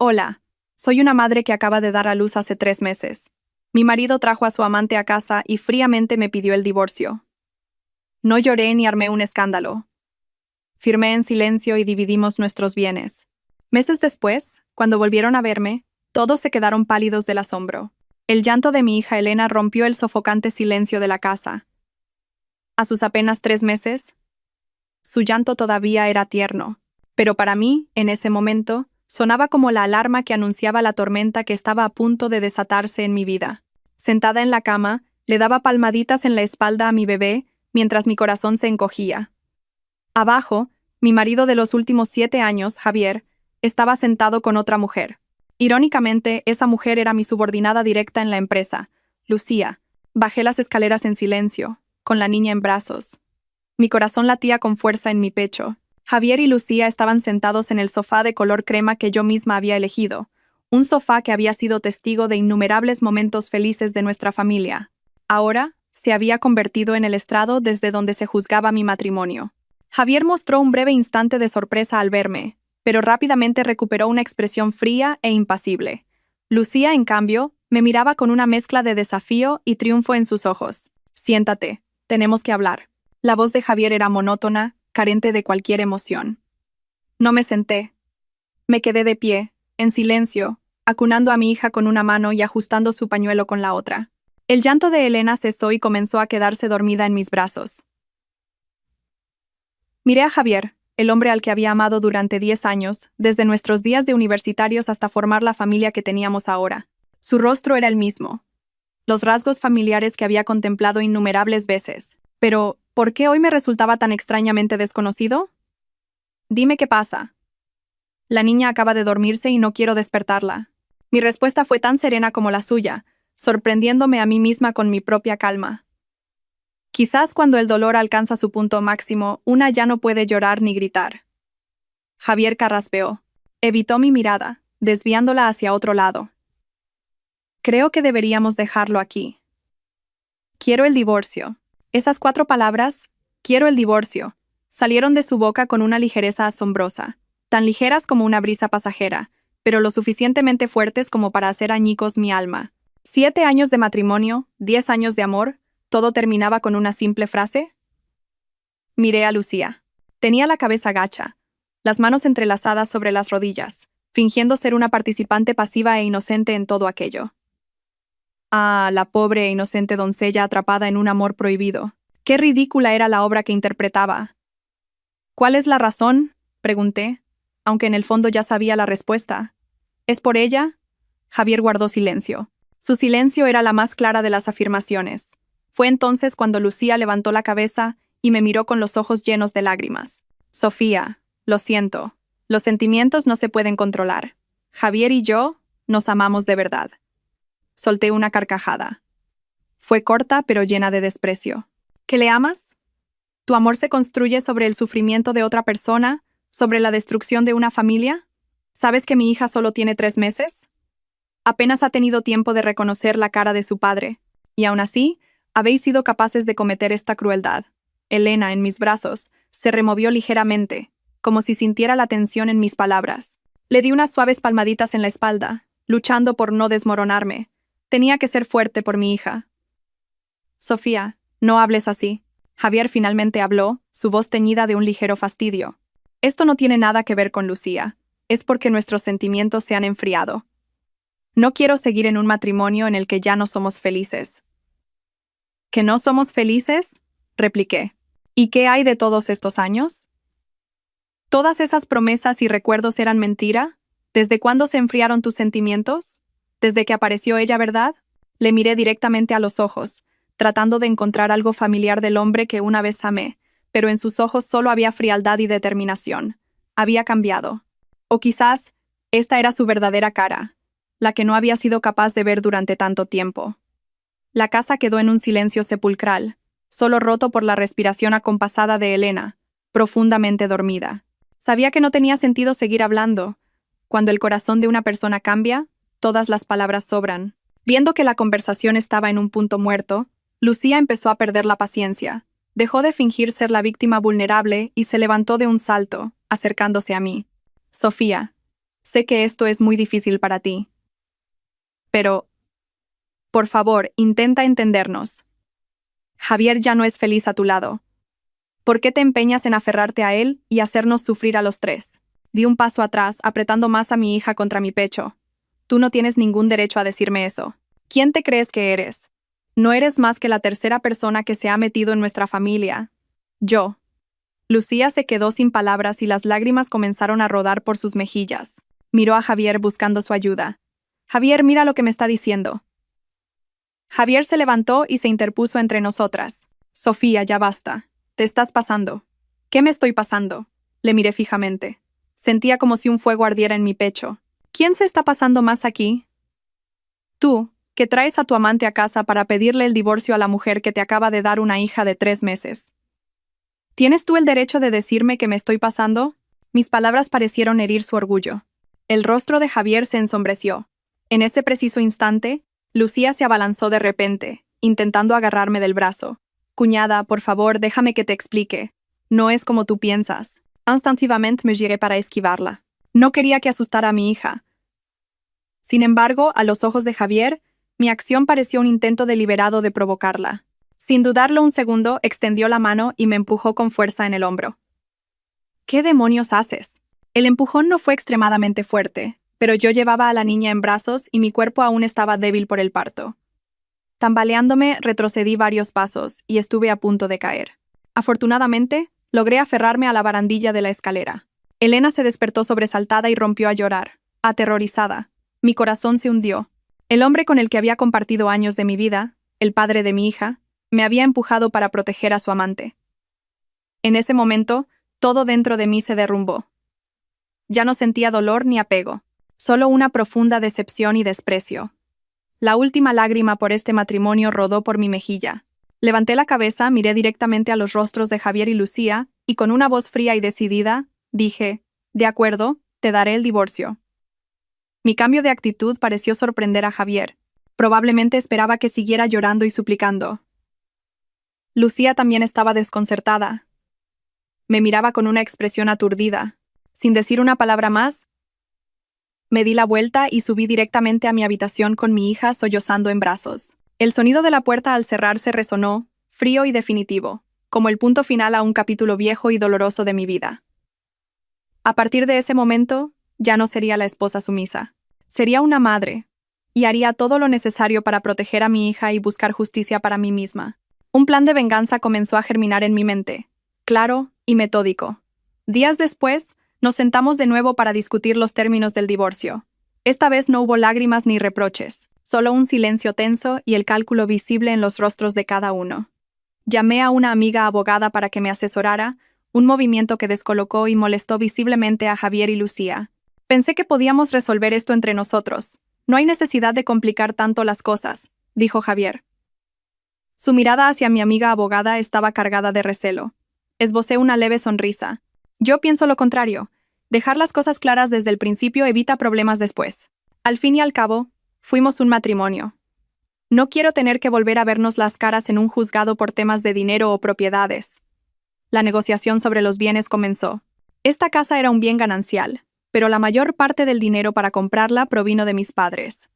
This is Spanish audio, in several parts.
Hola, soy una madre que acaba de dar a luz hace 3 meses. Mi marido trajo a su amante a casa y fríamente me pidió el divorcio. No lloré ni armé un escándalo. Firmé en silencio y dividimos nuestros bienes. Meses después, cuando volvieron a verme, todos se quedaron pálidos del asombro. El llanto de mi hija Elena rompió el sofocante silencio de la casa. A sus apenas 3 meses, su llanto todavía era tierno, pero para mí, en ese momento, sonaba como la alarma que anunciaba la tormenta que estaba a punto de desatarse en mi vida. Sentada en la cama, le daba palmaditas en la espalda a mi bebé mientras mi corazón se encogía. Abajo, mi marido de los últimos 7 años, Javier, estaba sentado con otra mujer. Irónicamente, esa mujer era mi subordinada directa en la empresa, Lucía. Bajé las escaleras en silencio, con la niña en brazos. Mi corazón latía con fuerza en mi pecho. Javier y Lucía estaban sentados en el sofá de color crema que yo misma había elegido, un sofá que había sido testigo de innumerables momentos felices de nuestra familia. Ahora, se había convertido en el estrado desde donde se juzgaba mi matrimonio. Javier mostró un breve instante de sorpresa al verme, pero rápidamente recuperó una expresión fría e impasible. Lucía, en cambio, me miraba con una mezcla de desafío y triunfo en sus ojos. «Siéntate, tenemos que hablar». La voz de Javier era monótona, carente de cualquier emoción. No me senté. Me quedé de pie, en silencio, acunando a mi hija con una mano y ajustando su pañuelo con la otra. El llanto de Elena cesó y comenzó a quedarse dormida en mis brazos. Miré a Javier, el hombre al que había amado durante 10 años, desde nuestros días de universitarios hasta formar la familia que teníamos ahora. Su rostro era el mismo. Los rasgos familiares que había contemplado innumerables veces. Pero, ¿por qué hoy me resultaba tan extrañamente desconocido? Dime qué pasa. La niña acaba de dormirse y no quiero despertarla. Mi respuesta fue tan serena como la suya, sorprendiéndome a mí misma con mi propia calma. Quizás cuando el dolor alcanza su punto máximo, una ya no puede llorar ni gritar. Javier carraspeó. Evitó mi mirada, desviándola hacia otro lado. Creo que deberíamos dejarlo aquí. Quiero el divorcio. Esas 4 palabras, quiero el divorcio, salieron de su boca con una ligereza asombrosa, tan ligeras como una brisa pasajera, pero lo suficientemente fuertes como para hacer añicos mi alma. 7 años de matrimonio, 10 años de amor, ¿todo terminaba con una simple frase? Miré a Lucía. Tenía la cabeza gacha, las manos entrelazadas sobre las rodillas, fingiendo ser una participante pasiva e inocente en todo aquello. Ah, la pobre e inocente doncella atrapada en un amor prohibido. Qué ridícula era la obra que interpretaba. ¿Cuál es la razón?, pregunté, aunque en el fondo ya sabía la respuesta. ¿Es por ella? Javier guardó silencio. Su silencio era la más clara de las afirmaciones. Fue entonces cuando Lucía levantó la cabeza y me miró con los ojos llenos de lágrimas. Sofía, lo siento. Los sentimientos no se pueden controlar. Javier y yo nos amamos de verdad. Solté una carcajada. Fue corta pero llena de desprecio. ¿Que le amas? ¿Tu amor se construye sobre el sufrimiento de otra persona? ¿Sobre la destrucción de una familia? ¿Sabes que mi hija solo tiene 3 meses? Apenas ha tenido tiempo de reconocer la cara de su padre, y aún así, habéis sido capaces de cometer esta crueldad. Elena, en mis brazos, se removió ligeramente, como si sintiera la tensión en mis palabras. Le di unas suaves palmaditas en la espalda, luchando por no desmoronarme. Tenía que ser fuerte por mi hija. Sofía, no hables así. Javier finalmente habló, su voz teñida de un ligero fastidio. Esto no tiene nada que ver con Lucía. Es porque nuestros sentimientos se han enfriado. No quiero seguir en un matrimonio en el que ya no somos felices. ¿Que no somos felices?, repliqué. ¿Y qué hay de todos estos años? ¿Todas esas promesas y recuerdos eran mentira? ¿Desde cuándo se enfriaron tus sentimientos? ¿Desde que apareció ella, verdad? Le miré directamente a los ojos, tratando de encontrar algo familiar del hombre que una vez amé, pero en sus ojos solo había frialdad y determinación. Había cambiado. O quizás, esta era su verdadera cara, la que no había sido capaz de ver durante tanto tiempo. La casa quedó en un silencio sepulcral, solo roto por la respiración acompasada de Elena, profundamente dormida. Sabía que no tenía sentido seguir hablando. Cuando el corazón de una persona cambia, todas las palabras sobran. Viendo que la conversación estaba en un punto muerto, Lucía empezó a perder la paciencia. Dejó de fingir ser la víctima vulnerable y se levantó de un salto, acercándose a mí. Sofía, Sé que esto es muy difícil para ti. Pero, por favor, intenta entendernos. Javier ya no es feliz a tu lado. ¿Por qué te empeñas en aferrarte a él y hacernos sufrir a los tres? Di un paso atrás, apretando más a mi hija contra mi pecho. Tú no tienes ningún derecho a decirme eso. ¿Quién te crees que eres? No eres más que la tercera persona que se ha metido en nuestra familia. Yo. Lucía se quedó sin palabras y las lágrimas comenzaron a rodar por sus mejillas. Miró a Javier buscando su ayuda. Javier, mira lo que me está diciendo. Javier se levantó y se interpuso entre nosotras. Sofía, ya basta. Te estás pasando. ¿Qué me estoy pasando? Le miré fijamente. Sentía como si un fuego ardiera en mi pecho. ¿Quién se está pasando más aquí? Tú, que traes a tu amante a casa para pedirle el divorcio a la mujer que te acaba de dar una hija de 3 meses. ¿Tienes tú el derecho de decirme que me estoy pasando? Mis palabras parecieron herir su orgullo. El rostro de Javier se ensombreció. En ese preciso instante, Lucía se abalanzó de repente, intentando agarrarme del brazo. Cuñada, por favor, déjame que te explique. No es como tú piensas. Instintivamente me giré para esquivarla. No quería que asustara a mi hija. Sin embargo, a los ojos de Javier, mi acción pareció un intento deliberado de provocarla. Sin dudarlo un segundo, extendió la mano y me empujó con fuerza en el hombro. ¿Qué demonios haces? El empujón no fue extremadamente fuerte, pero yo llevaba a la niña en brazos y mi cuerpo aún estaba débil por el parto. Tambaleándome, retrocedí varios pasos y estuve a punto de caer. Afortunadamente, logré aferrarme a la barandilla de la escalera. Elena se despertó sobresaltada y rompió a llorar, aterrorizada. Mi corazón se hundió. El hombre con el que había compartido años de mi vida, el padre de mi hija, me había empujado para proteger a su amante. En ese momento, todo dentro de mí se derrumbó. Ya no sentía dolor ni apego, solo una profunda decepción y desprecio. La última lágrima por este matrimonio rodó por mi mejilla. Levanté la cabeza, miré directamente a los rostros de Javier y Lucía, y con una voz fría y decidida, dije, «De acuerdo, te daré el divorcio». Mi cambio de actitud pareció sorprender a Javier. Probablemente esperaba que siguiera llorando y suplicando. Lucía también estaba desconcertada. Me miraba con una expresión aturdida. Sin decir una palabra más, me di la vuelta y subí directamente a mi habitación con mi hija sollozando en brazos. El sonido de la puerta al cerrarse resonó, frío y definitivo, como el punto final a un capítulo viejo y doloroso de mi vida. A partir de ese momento, ya no sería la esposa sumisa. Sería una madre, y haría todo lo necesario para proteger a mi hija y buscar justicia para mí misma. Un plan de venganza comenzó a germinar en mi mente, claro y metódico. Días después, nos sentamos de nuevo para discutir los términos del divorcio. Esta vez no hubo lágrimas ni reproches, solo un silencio tenso y el cálculo visible en los rostros de cada uno. Llamé a una amiga abogada para que me asesorara, un movimiento que descolocó y molestó visiblemente a Javier y Lucía. Pensé que podíamos resolver esto entre nosotros. No hay necesidad de complicar tanto las cosas, dijo Javier. Su mirada hacia mi amiga abogada estaba cargada de recelo. Esbocé una leve sonrisa. Yo pienso lo contrario. Dejar las cosas claras desde el principio evita problemas después. Al fin y al cabo, fuimos un matrimonio. No quiero tener que volver a vernos las caras en un juzgado por temas de dinero o propiedades. La negociación sobre los bienes comenzó. Esta casa era un bien ganancial, pero la mayor parte del dinero para comprarla provino de mis padres.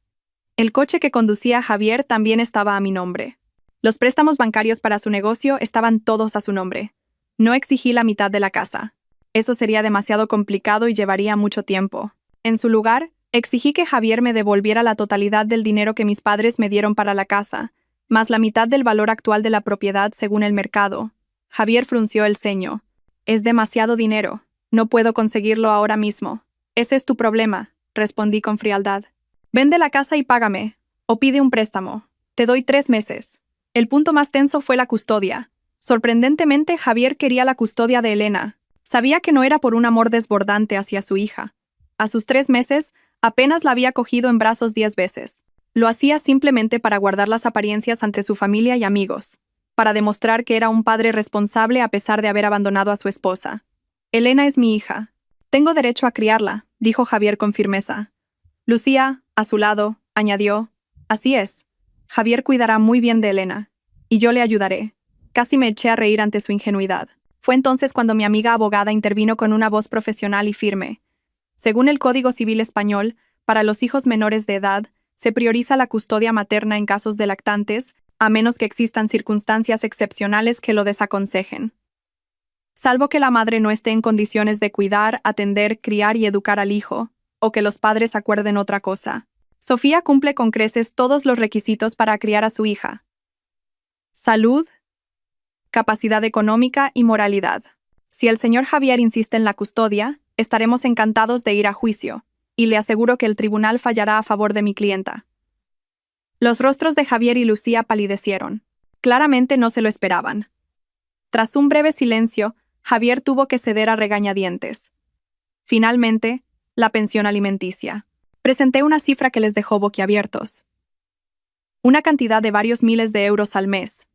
El coche que conducía Javier también estaba a mi nombre. Los préstamos bancarios para su negocio estaban todos a su nombre. No exigí la mitad de la casa. Eso sería demasiado complicado y llevaría mucho tiempo. En su lugar, exigí que Javier me devolviera la totalidad del dinero que mis padres me dieron para la casa, más la mitad del valor actual de la propiedad según el mercado. Javier frunció el ceño. Es demasiado dinero. No puedo conseguirlo ahora mismo. Ese es tu problema, respondí con frialdad. Vende la casa y págame, o pide un préstamo. Te doy 3 meses. El punto más tenso fue la custodia. Sorprendentemente, Javier quería la custodia de Elena. Sabía que no era por un amor desbordante hacia su hija. A sus 3 meses, apenas la había cogido en brazos 10 veces. Lo hacía simplemente para guardar las apariencias ante su familia y amigos, para demostrar que era un padre responsable a pesar de haber abandonado a su esposa. Elena es mi hija. Tengo derecho a criarla, dijo Javier con firmeza. Lucía, a su lado, añadió, así es. Javier cuidará muy bien de Elena, y yo le ayudaré. Casi me eché a reír ante su ingenuidad. Fue entonces cuando mi amiga abogada intervino con una voz profesional y firme. Según el Código Civil Español, para los hijos menores de edad, se prioriza la custodia materna en casos de lactantes, a menos que existan circunstancias excepcionales que lo desaconsejen. Salvo que la madre no esté en condiciones de cuidar, atender, criar y educar al hijo, o que los padres acuerden otra cosa. Sofía cumple con creces todos los requisitos para criar a su hija: salud, capacidad económica y moralidad. Si el señor Javier insiste en la custodia, estaremos encantados de ir a juicio, y le aseguro que el tribunal fallará a favor de mi clienta. Los rostros de Javier y Lucía palidecieron. Claramente no se lo esperaban. Tras un breve silencio, Javier tuvo que ceder a regañadientes. Finalmente, la pensión alimenticia. Presenté una cifra que les dejó boquiabiertos. Una cantidad de varios miles de euros al mes.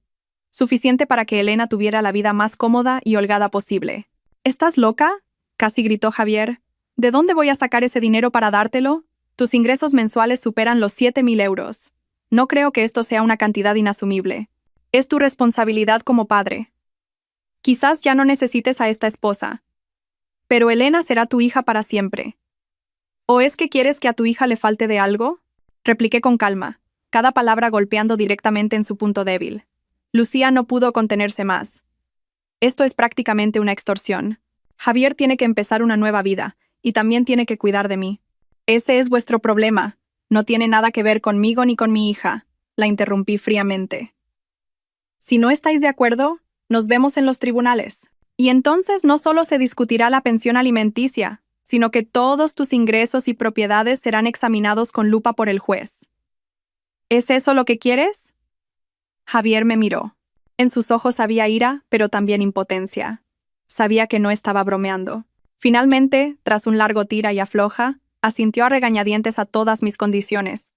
Suficiente para que Elena tuviera la vida más cómoda y holgada posible. ¿Estás loca?, casi gritó Javier. ¿De dónde voy a sacar ese dinero para dártelo? Tus ingresos mensuales superan los 7.000 euros. No creo que esto sea una cantidad inasumible. Es tu responsabilidad como padre. Quizás ya no necesites a esta esposa. Pero Elena será tu hija para siempre. ¿O es que quieres que a tu hija le falte de algo? Repliqué con calma, cada palabra golpeando directamente en su punto débil. Lucía no pudo contenerse más. Esto es prácticamente una extorsión. Javier tiene que empezar una nueva vida, y también tiene que cuidar de mí. Ese es vuestro problema. No tiene nada que ver conmigo ni con mi hija, la interrumpí fríamente. Si no estáis de acuerdo, nos vemos en los tribunales. Y entonces no solo se discutirá la pensión alimenticia, sino que todos tus ingresos y propiedades serán examinados con lupa por el juez. ¿Es eso lo que quieres? Javier me miró. En sus ojos había ira, pero también impotencia. Sabía que no estaba bromeando. Finalmente, tras un largo tira y afloja, asintió a regañadientes a todas mis condiciones.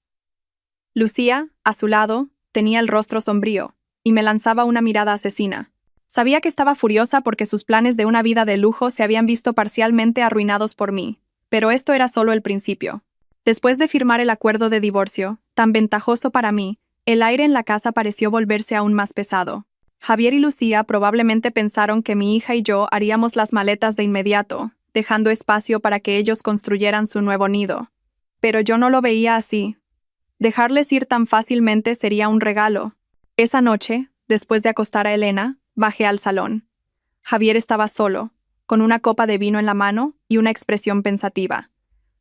Lucía, a su lado, tenía el rostro sombrío, y me lanzaba una mirada asesina. Sabía que estaba furiosa porque sus planes de una vida de lujo se habían visto parcialmente arruinados por mí, pero esto era solo el principio. Después de firmar el acuerdo de divorcio, tan ventajoso para mí, el aire en la casa pareció volverse aún más pesado. Javier y Lucía probablemente pensaron que mi hija y yo haríamos las maletas de inmediato, dejando espacio para que ellos construyeran su nuevo nido. Pero yo no lo veía así. Dejarles ir tan fácilmente sería un regalo. Esa noche, después de acostar a Elena, bajé al salón. Javier estaba solo, con una copa de vino en la mano y una expresión pensativa.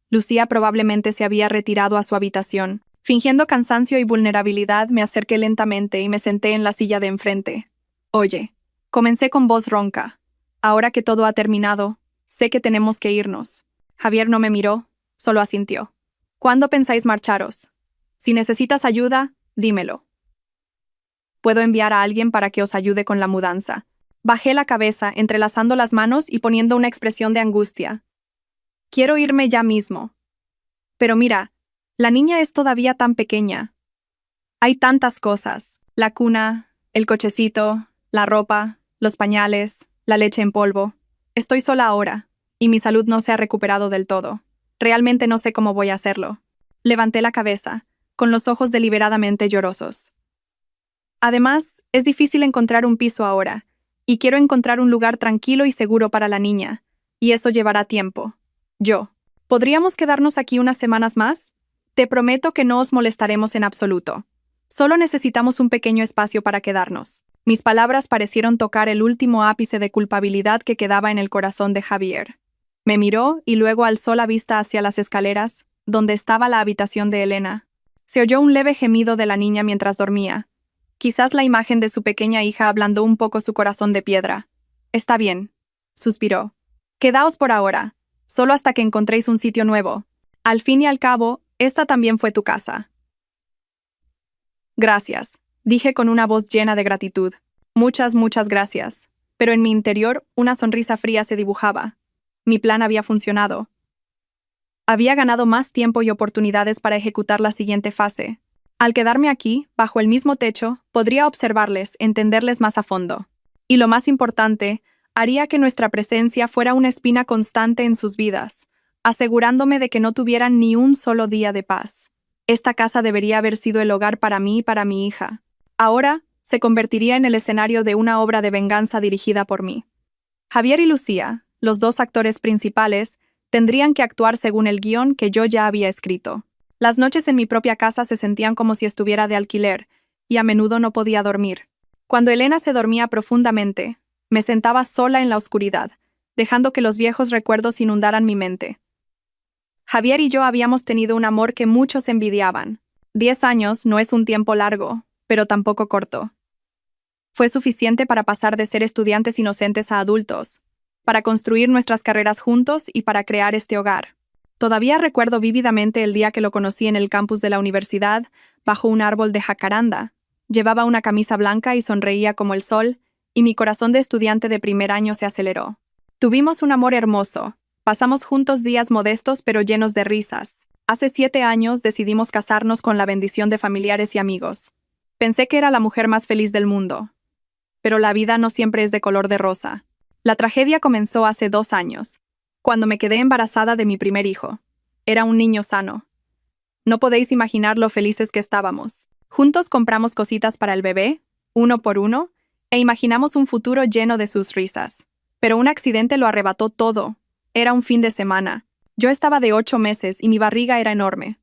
Lucía probablemente se había retirado a su habitación. Fingiendo cansancio y vulnerabilidad, me acerqué lentamente y me senté en la silla de enfrente. Oye, comencé con voz ronca. Ahora que todo ha terminado, sé que tenemos que irnos. Javier no me miró, solo asintió. ¿Cuándo pensáis marcharos? Si necesitas ayuda, dímelo. Puedo enviar a alguien para que os ayude con la mudanza. Bajé la cabeza, entrelazando las manos y poniendo una expresión de angustia. Quiero irme ya mismo. Pero mira, la niña es todavía tan pequeña. Hay tantas cosas. La cuna, el cochecito, la ropa, los pañales, la leche en polvo. Estoy sola ahora, y mi salud no se ha recuperado del todo. Realmente no sé cómo voy a hacerlo. Levanté la cabeza, con los ojos deliberadamente llorosos. Además, es difícil encontrar un piso ahora, y quiero encontrar un lugar tranquilo y seguro para la niña, y eso llevará tiempo. ¿Podríamos quedarnos aquí unas semanas más? Te prometo que no os molestaremos en absoluto. Solo necesitamos un pequeño espacio para quedarnos. Mis palabras parecieron tocar el último ápice de culpabilidad que quedaba en el corazón de Javier. Me miró y luego alzó la vista hacia las escaleras, donde estaba la habitación de Elena. Se oyó un leve gemido de la niña mientras dormía. Quizás la imagen de su pequeña hija ablandó un poco su corazón de piedra. Está bien, suspiró. Quedaos por ahora, solo hasta que encontréis un sitio nuevo. Al fin y al cabo, esta también fue tu casa. Gracias, dije con una voz llena de gratitud. Muchas gracias. Pero en mi interior, una sonrisa fría se dibujaba. Mi plan había funcionado. Había ganado más tiempo y oportunidades para ejecutar la siguiente fase. Al quedarme aquí, bajo el mismo techo, podría observarles, entenderles más a fondo. Y lo más importante, haría que nuestra presencia fuera una espina constante en sus vidas, asegurándome de que no tuvieran ni un solo día de paz. Esta casa debería haber sido el hogar para mí y para mi hija. Ahora, se convertiría en el escenario de una obra de venganza dirigida por mí. Javier y Lucía, los dos actores principales, Tendrían que actuar según el guión que yo ya había escrito. Las noches en mi propia casa se sentían como si estuviera de alquiler, y a menudo no podía dormir. Cuando Elena se dormía profundamente, me sentaba sola en la oscuridad, dejando que los viejos recuerdos inundaran mi mente. Javier y yo habíamos tenido un amor que muchos envidiaban. 10 años no es un tiempo largo, pero tampoco corto. Fue suficiente para pasar de ser estudiantes inocentes a adultos, para construir nuestras carreras juntos y para crear este hogar. Todavía recuerdo vívidamente el día que lo conocí en el campus de la universidad, bajo un árbol de jacaranda. Llevaba una camisa blanca y sonreía como el sol, y mi corazón de estudiante de primer año se aceleró. Tuvimos un amor hermoso. Pasamos juntos días modestos pero llenos de risas. Hace 7 años decidimos casarnos con la bendición de familiares y amigos. Pensé que era la mujer más feliz del mundo. Pero la vida no siempre es de color de rosa. La tragedia comenzó hace 2 años, cuando me quedé embarazada de mi primer hijo. Era un niño sano. No podéis imaginar lo felices que estábamos. Juntos compramos cositas para el bebé, uno por uno, e imaginamos un futuro lleno de sus risas. Pero un accidente lo arrebató todo. Era un fin de semana. Yo estaba de 8 meses y mi barriga era enorme.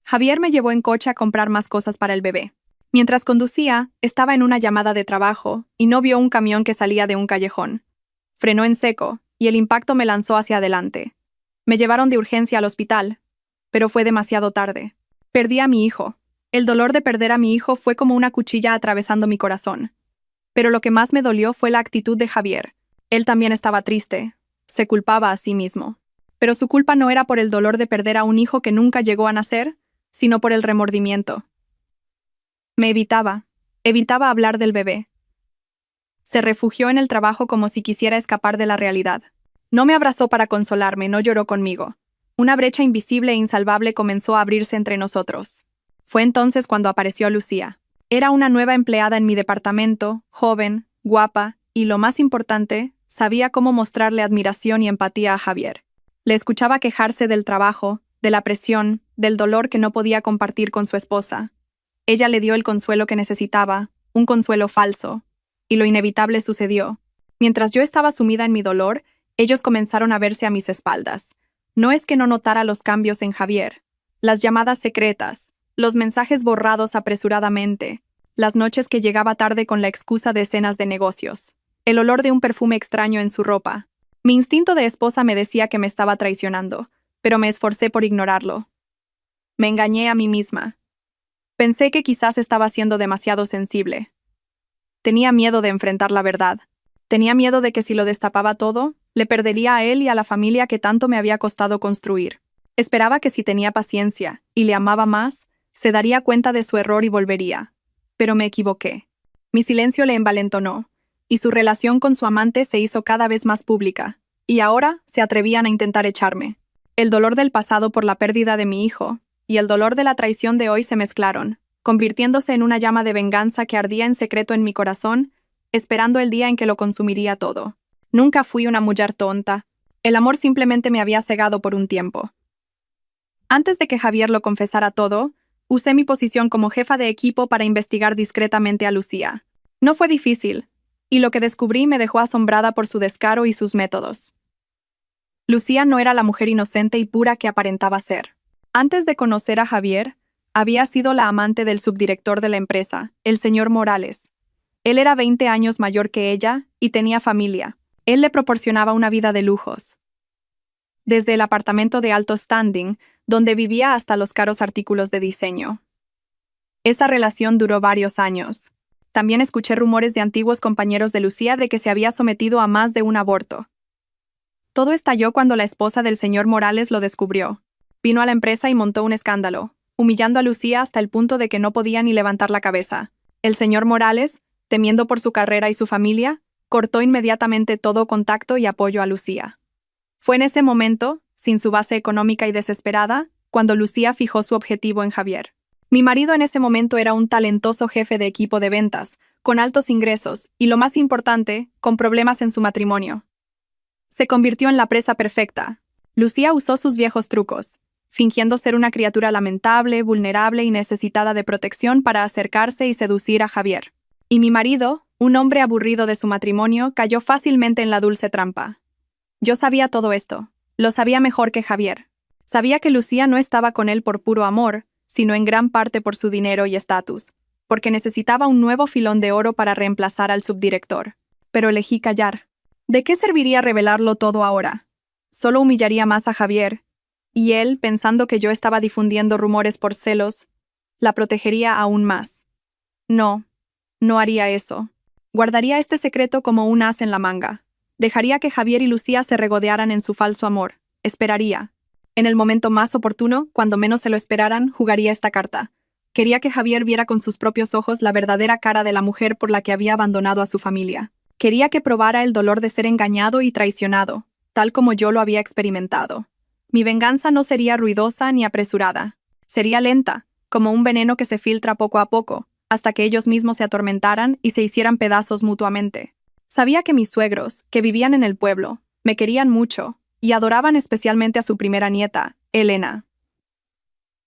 Javier me llevó en coche a comprar más cosas para el bebé. Mientras conducía, estaba en una llamada de trabajo y no vio un camión que salía de un callejón. Frenó en seco y el impacto me lanzó hacia adelante. Me llevaron de urgencia al hospital, pero fue demasiado tarde. Perdí a mi hijo. El dolor de perder a mi hijo fue como una cuchilla atravesando mi corazón. Pero lo que más me dolió fue la actitud de Javier. Él también estaba triste. Se culpaba a sí mismo. Pero su culpa no era por el dolor de perder a un hijo que nunca llegó a nacer, sino por el remordimiento. Me evitaba hablar del bebé. Se refugió en el trabajo como si quisiera escapar de la realidad. No me abrazó para consolarme, no lloró conmigo. Una brecha invisible e insalvable comenzó a abrirse entre nosotros. Fue entonces cuando apareció Lucía. Era una nueva empleada en mi departamento, joven, guapa, y lo más importante, sabía cómo mostrarle admiración y empatía a Javier. Le escuchaba quejarse del trabajo, de la presión, del dolor que no podía compartir con su esposa. Ella le dio el consuelo que necesitaba, un consuelo falso, y lo inevitable sucedió. Mientras yo estaba sumida en mi dolor, ellos comenzaron a verse a mis espaldas. No es que no notara los cambios en Javier. Las llamadas secretas, los mensajes borrados apresuradamente, las noches que llegaba tarde con la excusa de escenas de negocios, el olor de un perfume extraño en su ropa. Mi instinto de esposa me decía que me estaba traicionando, pero me esforcé por ignorarlo. Me engañé a mí misma. Pensé que quizás estaba siendo demasiado sensible. Tenía miedo de enfrentar la verdad. Tenía miedo de que si lo destapaba todo, le perdería a él y a la familia que tanto me había costado construir. Esperaba que si tenía paciencia y le amaba más, se daría cuenta de su error y volvería. Pero me equivoqué. Mi silencio le envalentonó, y su relación con su amante se hizo cada vez más pública, y ahora se atrevían a intentar echarme. El dolor del pasado por la pérdida de mi hijo y el dolor de la traición de hoy se mezclaron, convirtiéndose en una llama de venganza que ardía en secreto en mi corazón, esperando el día en que lo consumiría todo. Nunca fui una mujer tonta. El amor simplemente me había cegado por un tiempo. Antes de que Javier lo confesara todo, usé mi posición como jefa de equipo para investigar discretamente a Lucía. No fue difícil, y lo que descubrí me dejó asombrada por su descaro y sus métodos. Lucía no era la mujer inocente y pura que aparentaba ser. Antes de conocer a Javier, había sido la amante del subdirector de la empresa, el señor Morales. Él era 20 años mayor que ella y tenía familia. Él le proporcionaba una vida de lujos. Desde el apartamento de alto standing, donde vivía hasta los caros artículos de diseño. Esa relación duró varios años. También escuché rumores de antiguos compañeros de Lucía de que se había sometido a más de un aborto. Todo estalló cuando la esposa del señor Morales lo descubrió. Vino a la empresa y montó un escándalo, humillando a Lucía hasta el punto de que no podía ni levantar la cabeza. El señor Morales, temiendo por su carrera y su familia, cortó inmediatamente todo contacto y apoyo a Lucía. Fue en ese momento, sin su base económica y desesperada, cuando Lucía fijó su objetivo en Javier. Mi marido en ese momento era un talentoso jefe de equipo de ventas, con altos ingresos y, lo más importante, con problemas en su matrimonio. Se convirtió en la presa perfecta. Lucía usó sus viejos trucos, fingiendo ser una criatura lamentable, vulnerable y necesitada de protección para acercarse y seducir a Javier. Y mi marido, un hombre aburrido de su matrimonio, cayó fácilmente en la dulce trampa. Yo sabía todo esto, Lo sabía mejor que Javier. Sabía que Lucía no estaba con él por puro amor, sino en gran parte por su dinero y estatus, porque necesitaba un nuevo filón de oro para reemplazar al subdirector. Pero elegí callar. ¿De qué serviría revelarlo todo ahora? Solo humillaría más a Javier, y él, pensando que yo estaba difundiendo rumores por celos, la protegería aún más. No, no haría eso. Guardaría este secreto como un as en la manga. Dejaría que Javier y Lucía se regodearan en su falso amor. Esperaría. En el momento más oportuno, cuando menos se lo esperaran, jugaría esta carta. Quería que Javier viera con sus propios ojos la verdadera cara de la mujer por la que había abandonado a su familia. Quería que probara el dolor de ser engañado y traicionado, tal como yo lo había experimentado. Mi venganza no sería ruidosa ni apresurada. Sería lenta, como un veneno que se filtra poco a poco, hasta que ellos mismos se atormentaran y se hicieran pedazos mutuamente. Sabía que mis suegros, que vivían en el pueblo, me querían mucho, y adoraban especialmente a su primera nieta, Elena.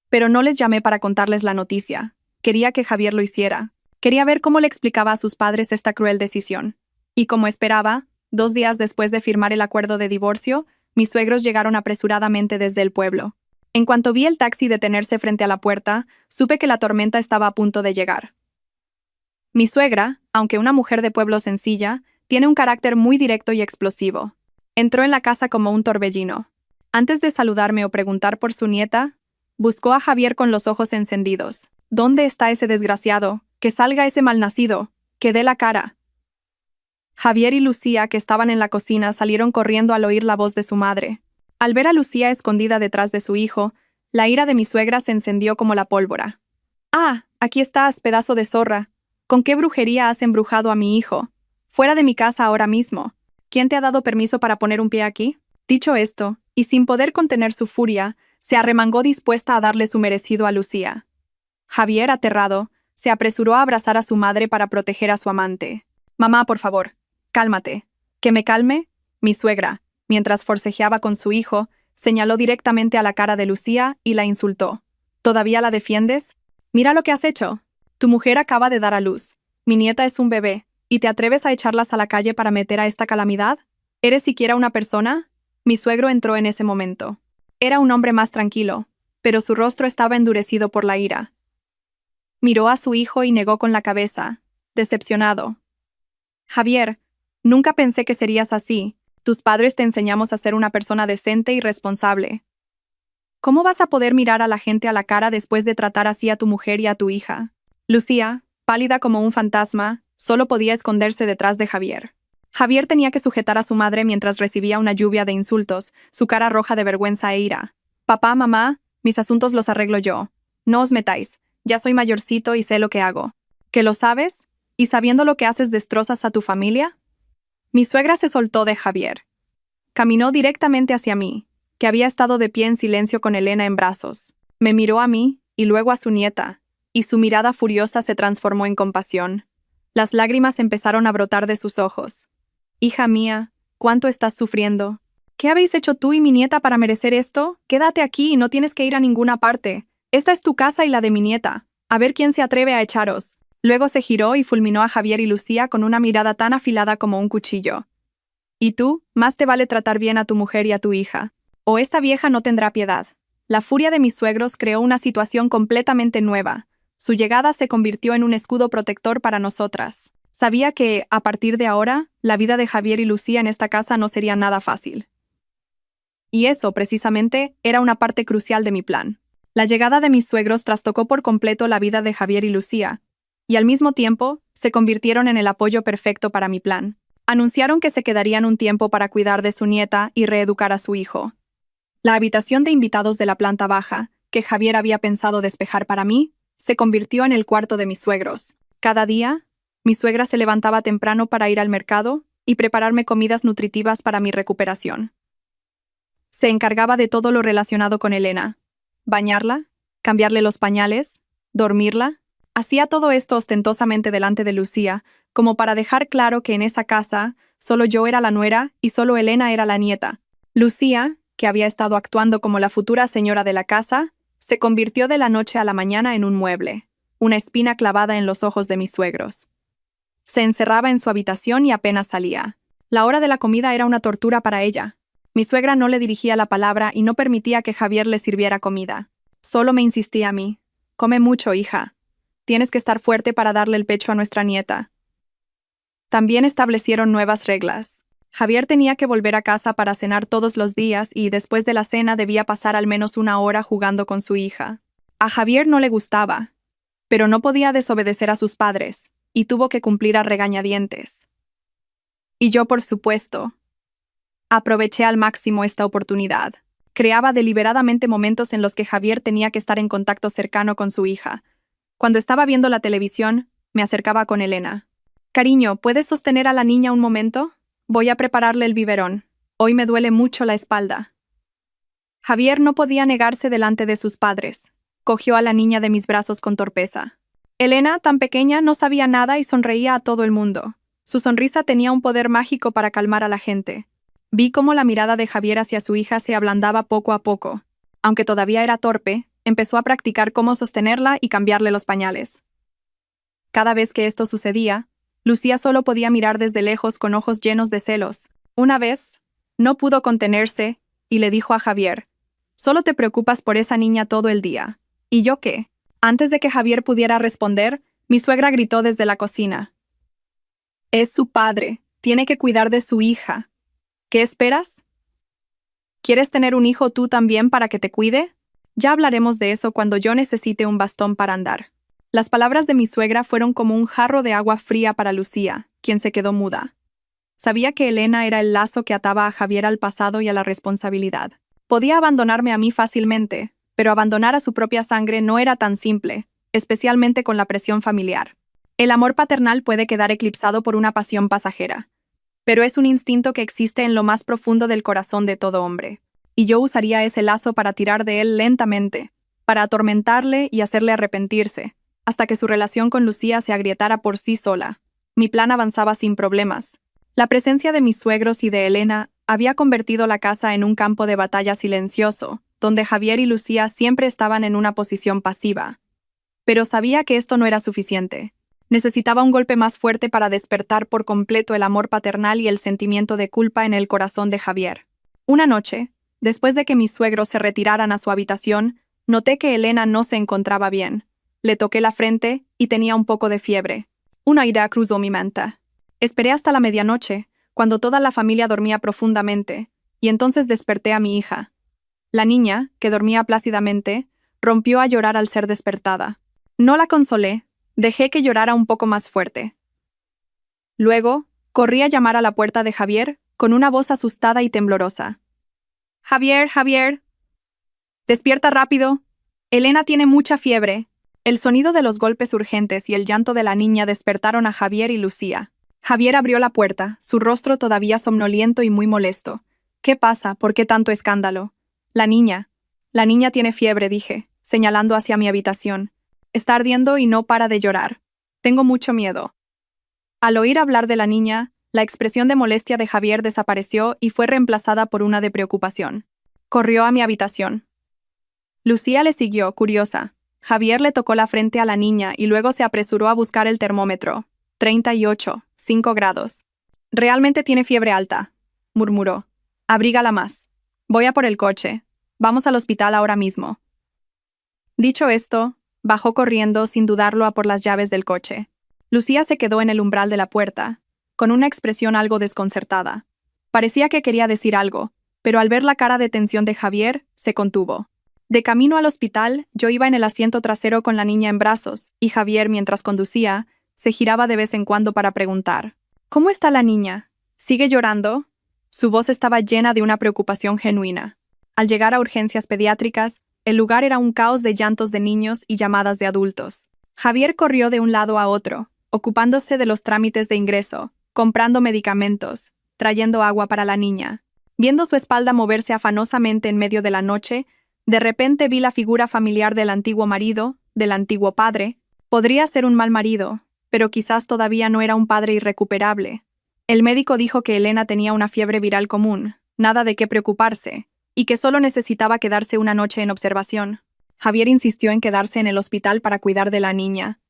Pero no les llamé para contarles la noticia. Quería que Javier lo hiciera. Quería ver cómo le explicaba a sus padres esta cruel decisión. Y como esperaba, 2 días después de firmar el acuerdo de divorcio, mis suegros llegaron apresuradamente desde el pueblo. En cuanto vi el taxi detenerse frente a la puerta, supe que la tormenta estaba a punto de llegar. Mi suegra, aunque una mujer de pueblo sencilla, tiene un carácter muy directo y explosivo. Entró en la casa como un torbellino. Antes de saludarme o preguntar por su nieta, buscó a Javier con los ojos encendidos. ¿Dónde está ese desgraciado? Que salga ese malnacido. Que dé la cara. Javier y Lucía, que estaban en la cocina, salieron corriendo al oír la voz de su madre. Al ver a Lucía escondida detrás de su hijo, la ira de mi suegra se encendió como la pólvora. «Ah, aquí estás, pedazo de zorra. ¿Con qué brujería has embrujado a mi hijo? Fuera de mi casa ahora mismo. ¿Quién te ha dado permiso para poner un pie aquí?» Dicho esto, y sin poder contener su furia, se arremangó dispuesta a darle su merecido a Lucía. Javier, aterrado, se apresuró a abrazar a su madre para proteger a su amante. «Mamá, por favor, cálmate». «¿Que me calme?» Mi suegra, mientras forcejeaba con su hijo, señaló directamente a la cara de Lucía y la insultó. «¿Todavía la defiendes? Mira lo que has hecho. Tu mujer acaba de dar a luz. Mi nieta es un bebé. ¿Y te atreves a echarlas a la calle para meter a esta calamidad? ¿Eres siquiera una persona?» Mi suegro entró en ese momento. Era un hombre más tranquilo, pero su rostro estaba endurecido por la ira. Miró a su hijo y negó con la cabeza, decepcionado. «Javier, nunca pensé que serías así. Tus padres te enseñamos a ser una persona decente y responsable. ¿Cómo vas a poder mirar a la gente a la cara después de tratar así a tu mujer y a tu hija?» Lucía, pálida como un fantasma, solo podía esconderse detrás de Javier. Javier tenía que sujetar a su madre mientras recibía una lluvia de insultos, su cara roja de vergüenza e ira. «Papá, mamá, mis asuntos los arreglo yo. No os metáis, ya soy mayorcito y sé lo que hago». «¿Que lo sabes? ¿Y sabiendo lo que haces destrozas a tu familia?» Mi suegra se soltó de Javier. Caminó directamente hacia mí, que había estado de pie en silencio con Elena en brazos. Me miró a mí, y luego a su nieta, y su mirada furiosa se transformó en compasión. Las lágrimas empezaron a brotar de sus ojos. «Hija mía, ¿cuánto estás sufriendo? ¿Qué habéis hecho tú y mi nieta para merecer esto? Quédate aquí y no tienes que ir a ninguna parte. Esta es tu casa y la de mi nieta. A ver quién se atreve a echaros». Luego se giró y fulminó a Javier y Lucía con una mirada tan afilada como un cuchillo. «Y tú, más te vale tratar bien a tu mujer y a tu hija, o esta vieja no tendrá piedad». La furia de mis suegros creó una situación completamente nueva. Su llegada se convirtió en un escudo protector para nosotras. Sabía que, a partir de ahora, la vida de Javier y Lucía en esta casa no sería nada fácil. Y eso, precisamente, era una parte crucial de mi plan. La llegada de mis suegros trastocó por completo la vida de Javier y Lucía, y al mismo tiempo, se convirtieron en el apoyo perfecto para mi plan. Anunciaron que se quedarían un tiempo para cuidar de su nieta y reeducar a su hijo. La habitación de invitados de la planta baja, que Javier había pensado despejar para mí, se convirtió en el cuarto de mis suegros. Cada día, mi suegra se levantaba temprano para ir al mercado y prepararme comidas nutritivas para mi recuperación. Se encargaba de todo lo relacionado con Elena: bañarla, cambiarle los pañales, dormirla. Hacía todo esto ostentosamente delante de Lucía, como para dejar claro que en esa casa solo yo era la nuera y solo Elena era la nieta. Lucía, que había estado actuando como la futura señora de la casa, se convirtió de la noche a la mañana en un mueble, una espina clavada en los ojos de mis suegros. Se encerraba en su habitación y apenas salía. La hora de la comida era una tortura para ella. Mi suegra no le dirigía la palabra y no permitía que Javier le sirviera comida. Solo me insistía a mí. Come mucho, hija. Tienes que estar fuerte para darle el pecho a nuestra nieta. También establecieron nuevas reglas. Javier tenía que volver a casa para cenar todos los días y después de la cena debía pasar al menos 1 hora jugando con su hija. A Javier no le gustaba, pero no podía desobedecer a sus padres, y tuvo que cumplir a regañadientes. Y yo, por supuesto, aproveché al máximo esta oportunidad. Creaba deliberadamente momentos en los que Javier tenía que estar en contacto cercano con su hija. Cuando estaba viendo la televisión, me acercaba con Elena. «Cariño, ¿puedes sostener a la niña un momento? Voy a prepararle el biberón. Hoy me duele mucho la espalda». Javier no podía negarse delante de sus padres. Cogió a la niña de mis brazos con torpeza. Elena, tan pequeña, no sabía nada y sonreía a todo el mundo. Su sonrisa tenía un poder mágico para calmar a la gente. Vi cómo la mirada de Javier hacia su hija se ablandaba poco a poco. Aunque todavía era torpe, empezó a practicar cómo sostenerla y cambiarle los pañales. Cada vez que esto sucedía, Lucía solo podía mirar desde lejos con ojos llenos de celos. Una vez, no pudo contenerse y le dijo a Javier: «Solo te preocupas por esa niña todo el día». ¿Y yo qué? Antes de que Javier pudiera responder, mi suegra gritó desde la cocina: «Es su padre, tiene que cuidar de su hija. ¿Qué esperas? ¿Quieres tener un hijo tú también para que te cuide? Ya hablaremos de eso cuando yo necesite un bastón para andar». Las palabras de mi suegra fueron como un jarro de agua fría para Lucía, quien se quedó muda. Sabía que Elena era el lazo que ataba a Javier al pasado y a la responsabilidad. Podía abandonarme a mí fácilmente, pero abandonar a su propia sangre no era tan simple, especialmente con la presión familiar. El amor paternal puede quedar eclipsado por una pasión pasajera, pero es un instinto que existe en lo más profundo del corazón de todo hombre. Y yo usaría ese lazo para tirar de él lentamente, para atormentarle y hacerle arrepentirse, hasta que su relación con Lucía se agrietara por sí sola. Mi plan avanzaba sin problemas. La presencia de mis suegros y de Elena había convertido la casa en un campo de batalla silencioso, donde Javier y Lucía siempre estaban en una posición pasiva. Pero sabía que esto no era suficiente. Necesitaba un golpe más fuerte para despertar por completo el amor paternal y el sentimiento de culpa en el corazón de Javier. Una noche, después de que mis suegros se retiraran a su habitación, noté que Elena no se encontraba bien. Le toqué la frente y tenía un poco de fiebre. Una idea cruzó mi mente. Esperé hasta la medianoche, cuando toda la familia dormía profundamente, y entonces desperté a mi hija. La niña, que dormía plácidamente, rompió a llorar al ser despertada. No la consolé, dejé que llorara un poco más fuerte. Luego, corrí a llamar a la puerta de Javier, con una voz asustada y temblorosa. «Javier, Javier. Despierta rápido. Elena tiene mucha fiebre». El sonido de los golpes urgentes y el llanto de la niña despertaron a Javier y Lucía. Javier abrió la puerta, su rostro todavía somnoliento y muy molesto. «¿Qué pasa? ¿Por qué tanto escándalo?» La niña tiene fiebre», dije, señalando hacia mi habitación. «Está ardiendo y no para de llorar. Tengo mucho miedo». Al oír hablar de la niña, la expresión de molestia de Javier desapareció y fue reemplazada por una de preocupación. Corrió a mi habitación. Lucía le siguió, curiosa. Javier le tocó la frente a la niña y luego se apresuró a buscar el termómetro. 38,5 grados. «Realmente tiene fiebre alta», murmuró. «Abrígala más. Voy a por el coche. Vamos al hospital ahora mismo». Dicho esto, bajó corriendo sin dudarlo a por las llaves del coche. Lucía se quedó en el umbral de la puerta, con una expresión algo desconcertada. Parecía que quería decir algo, pero al ver la cara de tensión de Javier, se contuvo. De camino al hospital, yo iba en el asiento trasero con la niña en brazos, y Javier, mientras conducía, se giraba de vez en cuando para preguntar: «¿Cómo está la niña? ¿Sigue llorando?» Su voz estaba llena de una preocupación genuina. Al llegar a urgencias pediátricas, el lugar era un caos de llantos de niños y llamadas de adultos. Javier corrió de un lado a otro, ocupándose de los trámites de ingreso, comprando medicamentos, trayendo agua para la niña. Viendo su espalda moverse afanosamente en medio de la noche, de repente vi la figura familiar del antiguo marido, del antiguo padre. Podría ser un mal marido, pero quizás todavía no era un padre irrecuperable. El médico dijo que Elena tenía una fiebre viral común, nada de qué preocuparse, y que solo necesitaba quedarse una noche en observación. Javier insistió en quedarse en el hospital para cuidar de la niña.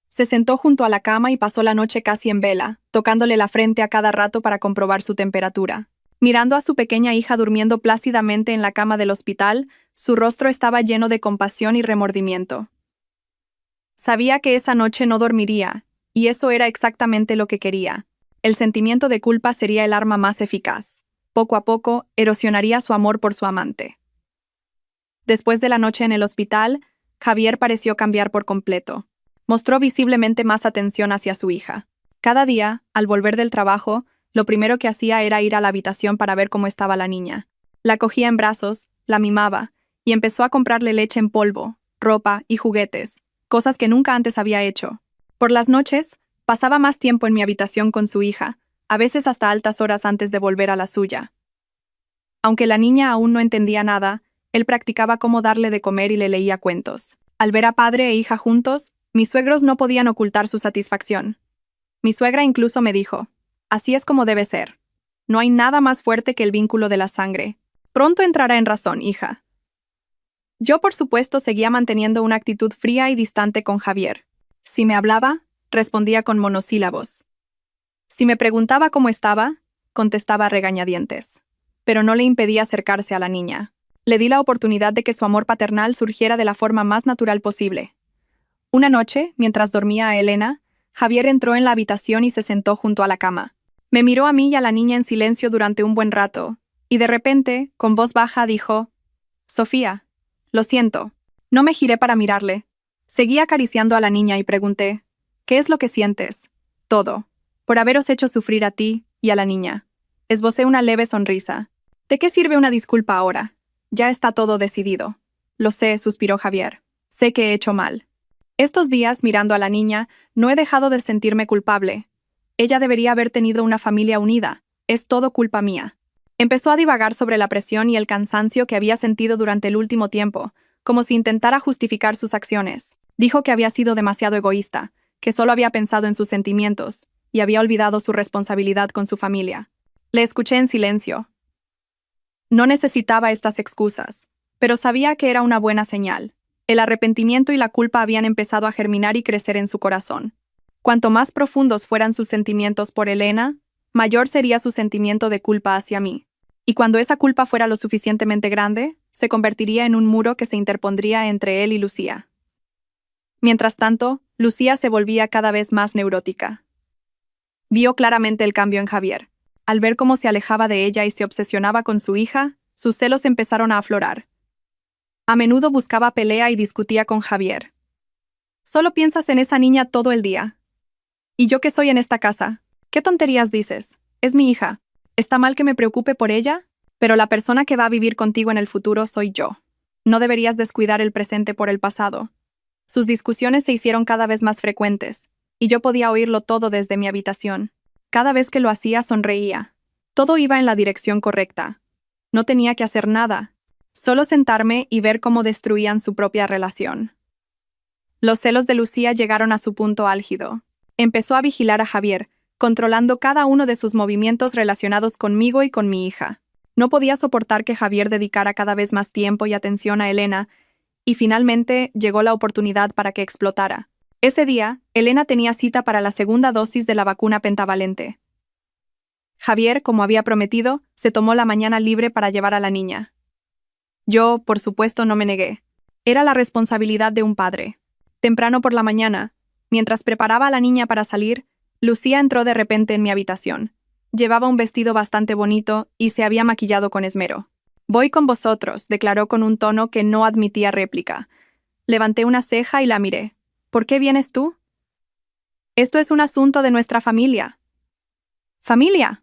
Se sentó junto a la cama y pasó la noche casi en vela, tocándole la frente a cada rato para comprobar su temperatura. Mirando a su pequeña hija durmiendo plácidamente en la cama del hospital, su rostro estaba lleno de compasión y remordimiento. Sabía que esa noche no dormiría, y eso era exactamente lo que quería. El sentimiento de culpa sería el arma más eficaz. Poco a poco, erosionaría su amor por su amante. Después de la noche en el hospital, Javier pareció cambiar por completo. Mostró visiblemente más atención hacia su hija. Cada día, al volver del trabajo, lo primero que hacía era ir a la habitación para ver cómo estaba la niña. La cogía en brazos, la mimaba, y empezó a comprarle leche en polvo, ropa y juguetes, cosas que nunca antes había hecho. Por las noches, pasaba más tiempo en mi habitación con su hija, a veces hasta altas horas antes de volver a la suya. Aunque la niña aún no entendía nada, él practicaba cómo darle de comer y le leía cuentos. Al ver a padre e hija juntos, mis suegros no podían ocultar su satisfacción. Mi suegra incluso me dijo: «Así es como debe ser. No hay nada más fuerte que el vínculo de la sangre. Pronto entrará en razón, hija». Yo, por supuesto, seguía manteniendo una actitud fría y distante con Javier. Si me hablaba, respondía con monosílabos. Si me preguntaba cómo estaba, contestaba a regañadientes. Pero no le impedía acercarse a la niña. Le di la oportunidad de que su amor paternal surgiera de la forma más natural posible. Una noche, mientras dormía a Elena, Javier entró en la habitación y se sentó junto a la cama. Me miró a mí y a la niña en silencio durante un buen rato, y de repente, con voz baja, dijo: «Sofía, lo siento». No me giré para mirarle. Seguí acariciando a la niña y pregunté: «¿Qué es lo que sientes?» «Todo. Por haberos hecho sufrir a ti y a la niña». Esbocé una leve sonrisa. «¿De qué sirve una disculpa ahora? Ya está todo decidido». «Lo sé», suspiró Javier. «Sé que he hecho mal. Estos días, mirando a la niña, no he dejado de sentirme culpable. Ella debería haber tenido una familia unida. Es todo culpa mía». Empezó a divagar sobre la presión y el cansancio que había sentido durante el último tiempo, como si intentara justificar sus acciones. Dijo que había sido demasiado egoísta, que solo había pensado en sus sentimientos, y había olvidado su responsabilidad con su familia. Le escuché en silencio. No necesitaba estas excusas, pero sabía que era una buena señal. El arrepentimiento y la culpa habían empezado a germinar y crecer en su corazón. Cuanto más profundos fueran sus sentimientos por Elena, mayor sería su sentimiento de culpa hacia mí. Y cuando esa culpa fuera lo suficientemente grande, se convertiría en un muro que se interpondría entre él y Lucía. Mientras tanto, Lucía se volvía cada vez más neurótica. Vio claramente el cambio en Javier. Al ver cómo se alejaba de ella y se obsesionaba con su hija, sus celos empezaron a aflorar. A menudo buscaba pelea y discutía con Javier. «Solo piensas en esa niña todo el día. ¿Y yo qué soy en esta casa? ¿Qué tonterías dices? Es mi hija. ¿Está mal que me preocupe por ella? Pero la persona que va a vivir contigo en el futuro soy yo. No deberías descuidar el presente por el pasado». Sus discusiones se hicieron cada vez más frecuentes, y yo podía oírlo todo desde mi habitación. Cada vez que lo hacía, sonreía. Todo iba en la dirección correcta. No tenía que hacer nada, solo sentarme y ver cómo destruían su propia relación. Los celos de Lucía llegaron a su punto álgido. Empezó a vigilar a Javier, controlando cada uno de sus movimientos relacionados conmigo y con mi hija. No podía soportar que Javier dedicara cada vez más tiempo y atención a Elena, y finalmente llegó la oportunidad para que explotara. Ese día, Elena tenía cita para la segunda dosis de la vacuna pentavalente. Javier, como había prometido, se tomó la mañana libre para llevar a la niña. Yo, por supuesto, no me negué. Era la responsabilidad de un padre. Temprano por la mañana, mientras preparaba a la niña para salir, Lucía entró de repente en mi habitación. Llevaba un vestido bastante bonito y se había maquillado con esmero. «Voy con vosotros», declaró con un tono que no admitía réplica. Levanté una ceja y la miré. «¿Por qué vienes tú?» «Esto es un asunto de nuestra familia». «¿Familia?»,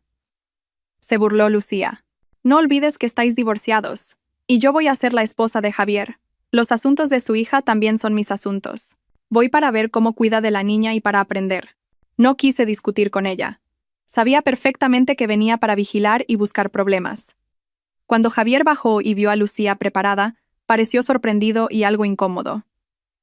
se burló Lucía. «No olvides que estáis divorciados, y yo voy a ser la esposa de Javier. Los asuntos de su hija también son mis asuntos. Voy para ver cómo cuida de la niña y para aprender». No quise discutir con ella. Sabía perfectamente que venía para vigilar y buscar problemas. Cuando Javier bajó y vio a Lucía preparada, pareció sorprendido y algo incómodo.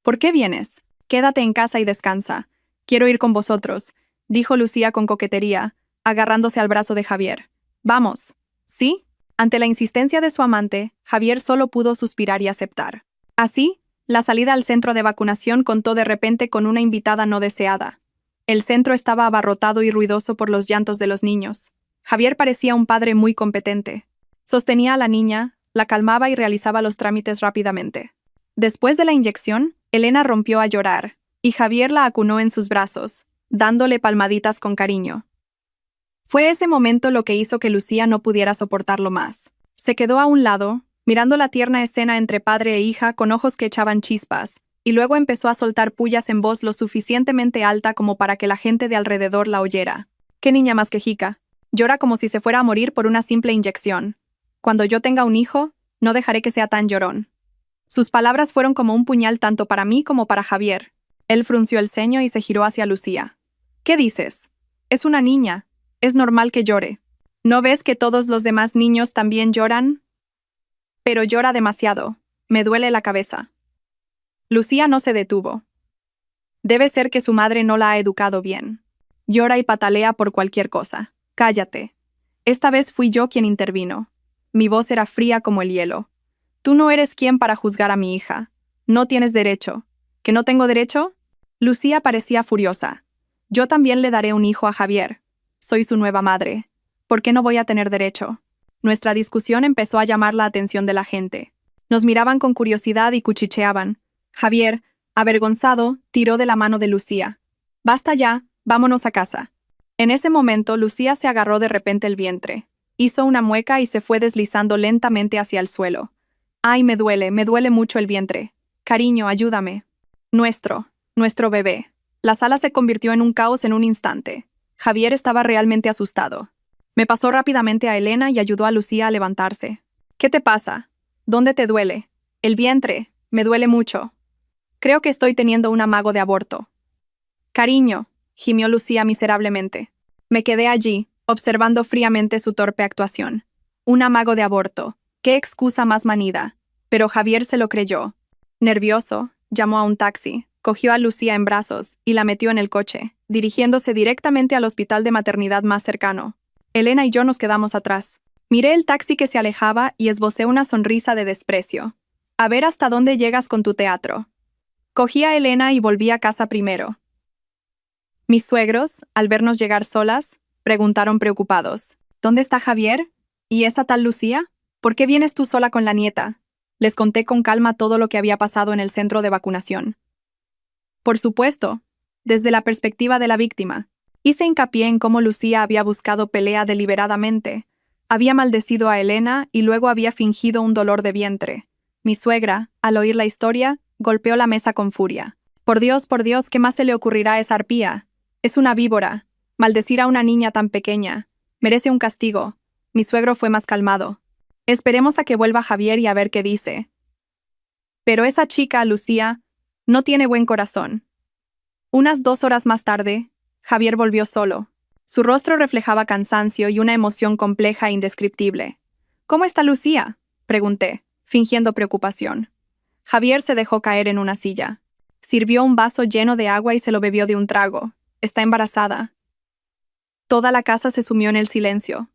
«¿Por qué vienes? Quédate en casa y descansa. Quiero ir con vosotros», dijo Lucía con coquetería, agarrándose al brazo de Javier. «Vamos». «¿Sí?». Ante la insistencia de su amante, Javier solo pudo suspirar y aceptar. Así, la salida al centro de vacunación contó de repente con una invitada no deseada. El centro estaba abarrotado y ruidoso por los llantos de los niños. Javier parecía un padre muy competente. Sostenía a la niña, la calmaba y realizaba los trámites rápidamente. Después de la inyección, Elena rompió a llorar, y Javier la acunó en sus brazos, dándole palmaditas con cariño. Fue ese momento lo que hizo que Lucía no pudiera soportarlo más. Se quedó a un lado, mirando la tierna escena entre padre e hija con ojos que echaban chispas, y luego empezó a soltar pullas en voz lo suficientemente alta como para que la gente de alrededor la oyera. ¡Qué niña más quejica! Llora como si se fuera a morir por una simple inyección. Cuando yo tenga un hijo, no dejaré que sea tan llorón. Sus palabras fueron como un puñal tanto para mí como para Javier. Él frunció el ceño y se giró hacia Lucía. ¿Qué dices? Es una niña. Es normal que llore. ¿No ves que todos los demás niños también lloran? Pero llora demasiado. Me duele la cabeza. Lucía no se detuvo. Debe ser que su madre no la ha educado bien. Llora y patalea por cualquier cosa. Cállate. Esta vez fui yo quien intervino. Mi voz era fría como el hielo. Tú no eres quien para juzgar a mi hija. No tienes derecho. ¿Que no tengo derecho? Lucía parecía furiosa. Yo también le daré un hijo a Javier. Soy su nueva madre. ¿Por qué no voy a tener derecho? Nuestra discusión empezó a llamar la atención de la gente. Nos miraban con curiosidad y cuchicheaban. Javier, avergonzado, tiró de la mano de Lucía. Basta ya, vámonos a casa. En ese momento, Lucía se agarró de repente el vientre. Hizo una mueca y se fue deslizando lentamente hacia el suelo. Ay, me duele mucho el vientre. Cariño, ayúdame. Nuestro bebé. La sala se convirtió en un caos en un instante. Javier estaba realmente asustado. Me pasó rápidamente a Elena y ayudó a Lucía a levantarse. ¿Qué te pasa? ¿Dónde te duele? El vientre. Me duele mucho. Creo que estoy teniendo un amago de aborto. Cariño, gimió Lucía miserablemente. Me quedé allí, observando fríamente su torpe actuación. Un amago de aborto. Qué excusa más manida. Pero Javier se lo creyó. Nervioso, llamó a un taxi, cogió a Lucía en brazos y la metió en el coche, dirigiéndose directamente al hospital de maternidad más cercano. Elena y yo nos quedamos atrás. Miré el taxi que se alejaba y esbocé una sonrisa de desprecio. A ver hasta dónde llegas con tu teatro. Cogí a Elena y volví a casa primero. Mis suegros, al vernos llegar solas, preguntaron preocupados. ¿Dónde está Javier? ¿Y esa tal Lucía? ¿Por qué vienes tú sola con la nieta? Les conté con calma todo lo que había pasado en el centro de vacunación. Por supuesto, desde la perspectiva de la víctima, hice hincapié en cómo Lucía había buscado pelea deliberadamente, había maldecido a Elena y luego había fingido un dolor de vientre. Mi suegra, al oír la historia, golpeó la mesa con furia. Por Dios, ¿qué más se le ocurrirá a esa arpía? Es una víbora. Maldecir a una niña tan pequeña. Merece un castigo. Mi suegro fue más calmado. Esperemos a que vuelva Javier y a ver qué dice. Pero esa chica, Lucía, no tiene buen corazón. Unas 2 horas más tarde, Javier volvió solo. Su rostro reflejaba cansancio y una emoción compleja e indescriptible. ¿Cómo está Lucía?, pregunté, fingiendo preocupación. Javier se dejó caer en una silla. Sirvió un vaso lleno de agua y se lo bebió de un trago. Está embarazada. Toda la casa se sumió en el silencio.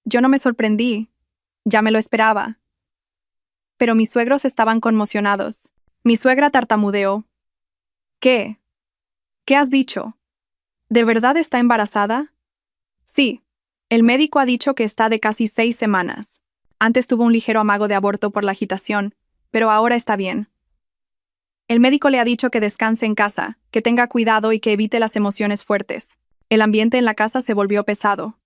Yo no me sorprendí. Ya me lo esperaba. Pero mis suegros estaban conmocionados. Mi suegra tartamudeó. ¿Qué? ¿Qué has dicho? ¿De verdad está embarazada? Sí. El médico ha dicho que está de casi 6 semanas. Antes tuvo un ligero amago de aborto por la agitación, pero ahora está bien. El médico le ha dicho que descanse en casa, que tenga cuidado y que evite las emociones fuertes. El ambiente en la casa se volvió pesado.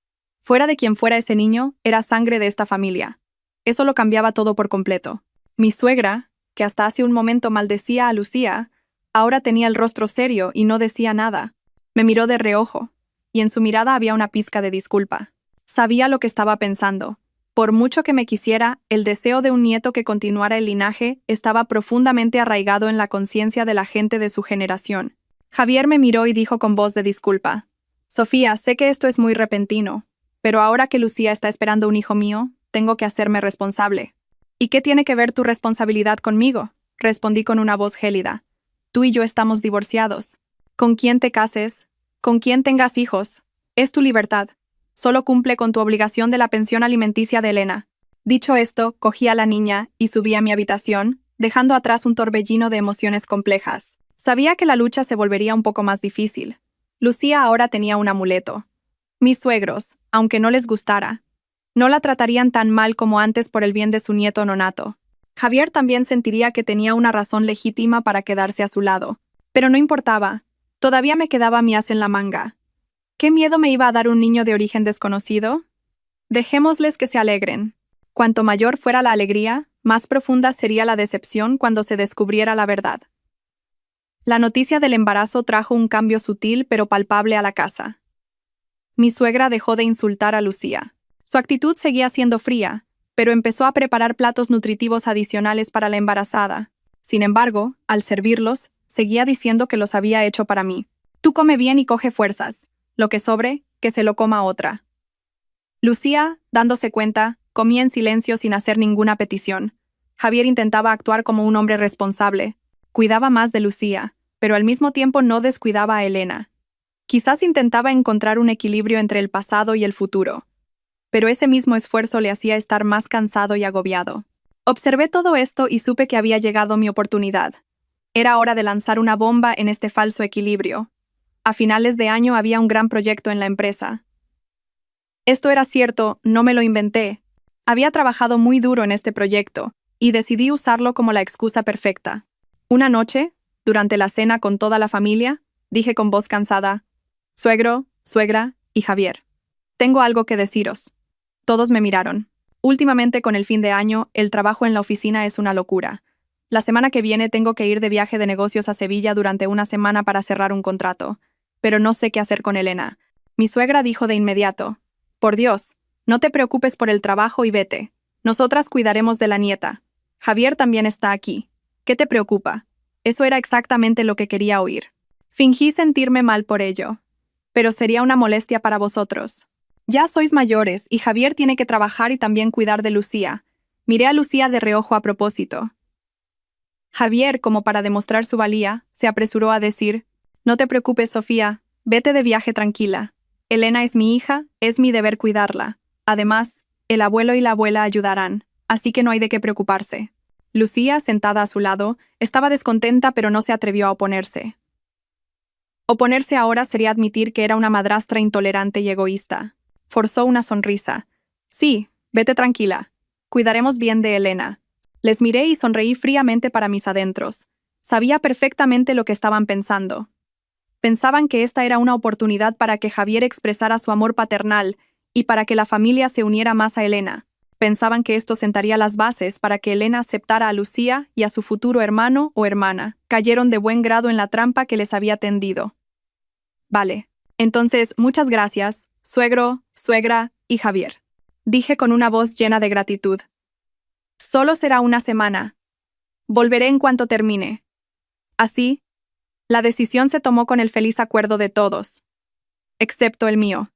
Fuera de quien fuera ese niño, era sangre de esta familia. Eso lo cambiaba todo por completo. Mi suegra, que hasta hace un momento maldecía a Lucía, ahora tenía el rostro serio y no decía nada. Me miró de reojo, y en su mirada había una pizca de disculpa. Sabía lo que estaba pensando. Por mucho que me quisiera, el deseo de un nieto que continuara el linaje estaba profundamente arraigado en la conciencia de la gente de su generación. Javier me miró y dijo con voz de disculpa. Sofía, sé que esto es muy repentino, pero ahora que Lucía está esperando un hijo mío, tengo que hacerme responsable. ¿Y qué tiene que ver tu responsabilidad conmigo?, respondí con una voz gélida. Tú y yo estamos divorciados. Con quien te cases, con quien tengas hijos, es tu libertad. Solo cumple con tu obligación de la pensión alimenticia de Elena. Dicho esto, cogí a la niña y subí a mi habitación, dejando atrás un torbellino de emociones complejas. Sabía que la lucha se volvería un poco más difícil. Lucía ahora tenía un amuleto. Mis suegros, aunque no les gustara, no la tratarían tan mal como antes por el bien de su nieto nonato. Javier también sentiría que tenía una razón legítima para quedarse a su lado. Pero no importaba, todavía me quedaba mi as en la manga. ¿Qué miedo me iba a dar un niño de origen desconocido? Dejémosles que se alegren. Cuanto mayor fuera la alegría, más profunda sería la decepción cuando se descubriera la verdad. La noticia del embarazo trajo un cambio sutil pero palpable a la casa. Mi suegra dejó de insultar a Lucía. Su actitud seguía siendo fría, pero empezó a preparar platos nutritivos adicionales para la embarazada. Sin embargo, al servirlos, seguía diciendo que los había hecho para mí. Tú come bien y coge fuerzas. Lo que sobre, que se lo coma otra. Lucía, dándose cuenta, comía en silencio sin hacer ninguna petición. Javier intentaba actuar como un hombre responsable. Cuidaba más de Lucía, pero al mismo tiempo no descuidaba a Elena. Quizás intentaba encontrar un equilibrio entre el pasado y el futuro. Pero ese mismo esfuerzo le hacía estar más cansado y agobiado. Observé todo esto y supe que había llegado mi oportunidad. Era hora de lanzar una bomba en este falso equilibrio. A finales de año había un gran proyecto en la empresa. Esto era cierto, no me lo inventé. Había trabajado muy duro en este proyecto, y decidí usarlo como la excusa perfecta. Una noche, durante la cena con toda la familia, dije con voz cansada: «Suegro, suegra y Javier, tengo algo que deciros». Todos me miraron. Últimamente, con el fin de año, el trabajo en la oficina es una locura. La semana que viene tengo que ir de viaje de negocios a Sevilla durante una semana para cerrar un contrato. Pero no sé qué hacer con Elena. Mi suegra dijo de inmediato: «Por Dios, no te preocupes por el trabajo y vete. Nosotras cuidaremos de la nieta. Javier también está aquí. ¿Qué te preocupa?». Eso era exactamente lo que quería oír. Fingí sentirme mal por ello. Pero sería una molestia para vosotros. Ya sois mayores y Javier tiene que trabajar y también cuidar de Lucía. Miré a Lucía de reojo a propósito. Javier, como para demostrar su valía, se apresuró a decir: «No te preocupes, Sofía, vete de viaje tranquila. Elena es mi hija, es mi deber cuidarla. Además, el abuelo y la abuela ayudarán, así que no hay de qué preocuparse». Lucía, sentada a su lado, estaba descontenta pero no se atrevió a oponerse. Oponerse ahora sería admitir que era una madrastra intolerante y egoísta. Forzó una sonrisa. «Sí, vete tranquila. Cuidaremos bien de Elena». Les miré y sonreí fríamente para mis adentros. Sabía perfectamente lo que estaban pensando. Pensaban que esta era una oportunidad para que Javier expresara su amor paternal y para que la familia se uniera más a Elena. Pensaban que esto sentaría las bases para que Elena aceptara a Lucía y a su futuro hermano o hermana. Cayeron de buen grado en la trampa que les había tendido. «Vale. Entonces, muchas gracias, suegro, suegra y Javier», dije con una voz llena de gratitud. «Solo será una semana. Volveré en cuanto termine». Así, la decisión se tomó con el feliz acuerdo de todos, excepto el mío.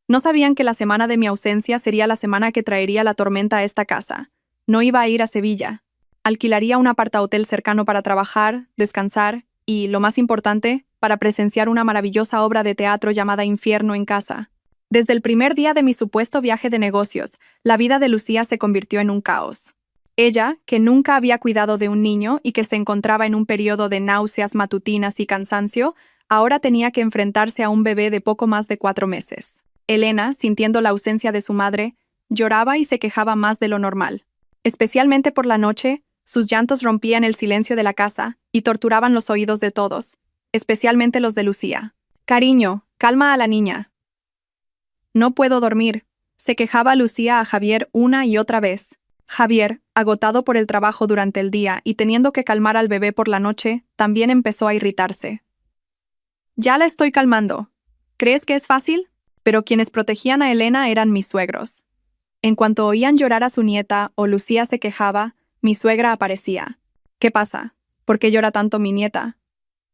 No sabían que la semana de mi ausencia sería la semana que traería la tormenta a esta casa. No iba a ir a Sevilla. Alquilaría un apartahotel cercano para trabajar, descansar y, lo más importante, para presenciar una maravillosa obra de teatro llamada Infierno en casa. Desde el primer día de mi supuesto viaje de negocios, la vida de Lucía se convirtió en un caos. Ella, que nunca había cuidado de un niño y que se encontraba en un periodo de náuseas matutinas y cansancio, ahora tenía que enfrentarse a un bebé de poco más de 4 meses. Elena, sintiendo la ausencia de su madre, lloraba y se quejaba más de lo normal. Especialmente por la noche, sus llantos rompían el silencio de la casa y torturaban los oídos de todos, especialmente los de Lucía. «Cariño, calma a la niña». «No puedo dormir», se quejaba Lucía a Javier una y otra vez. Javier, agotado por el trabajo durante el día y teniendo que calmar al bebé por la noche, también empezó a irritarse. «Ya la estoy calmando. ¿Crees que es fácil?». Pero quienes protegían a Elena eran mis suegros. En cuanto oían llorar a su nieta o Lucía se quejaba, mi suegra aparecía. «¿Qué pasa? ¿Por qué llora tanto mi nieta?».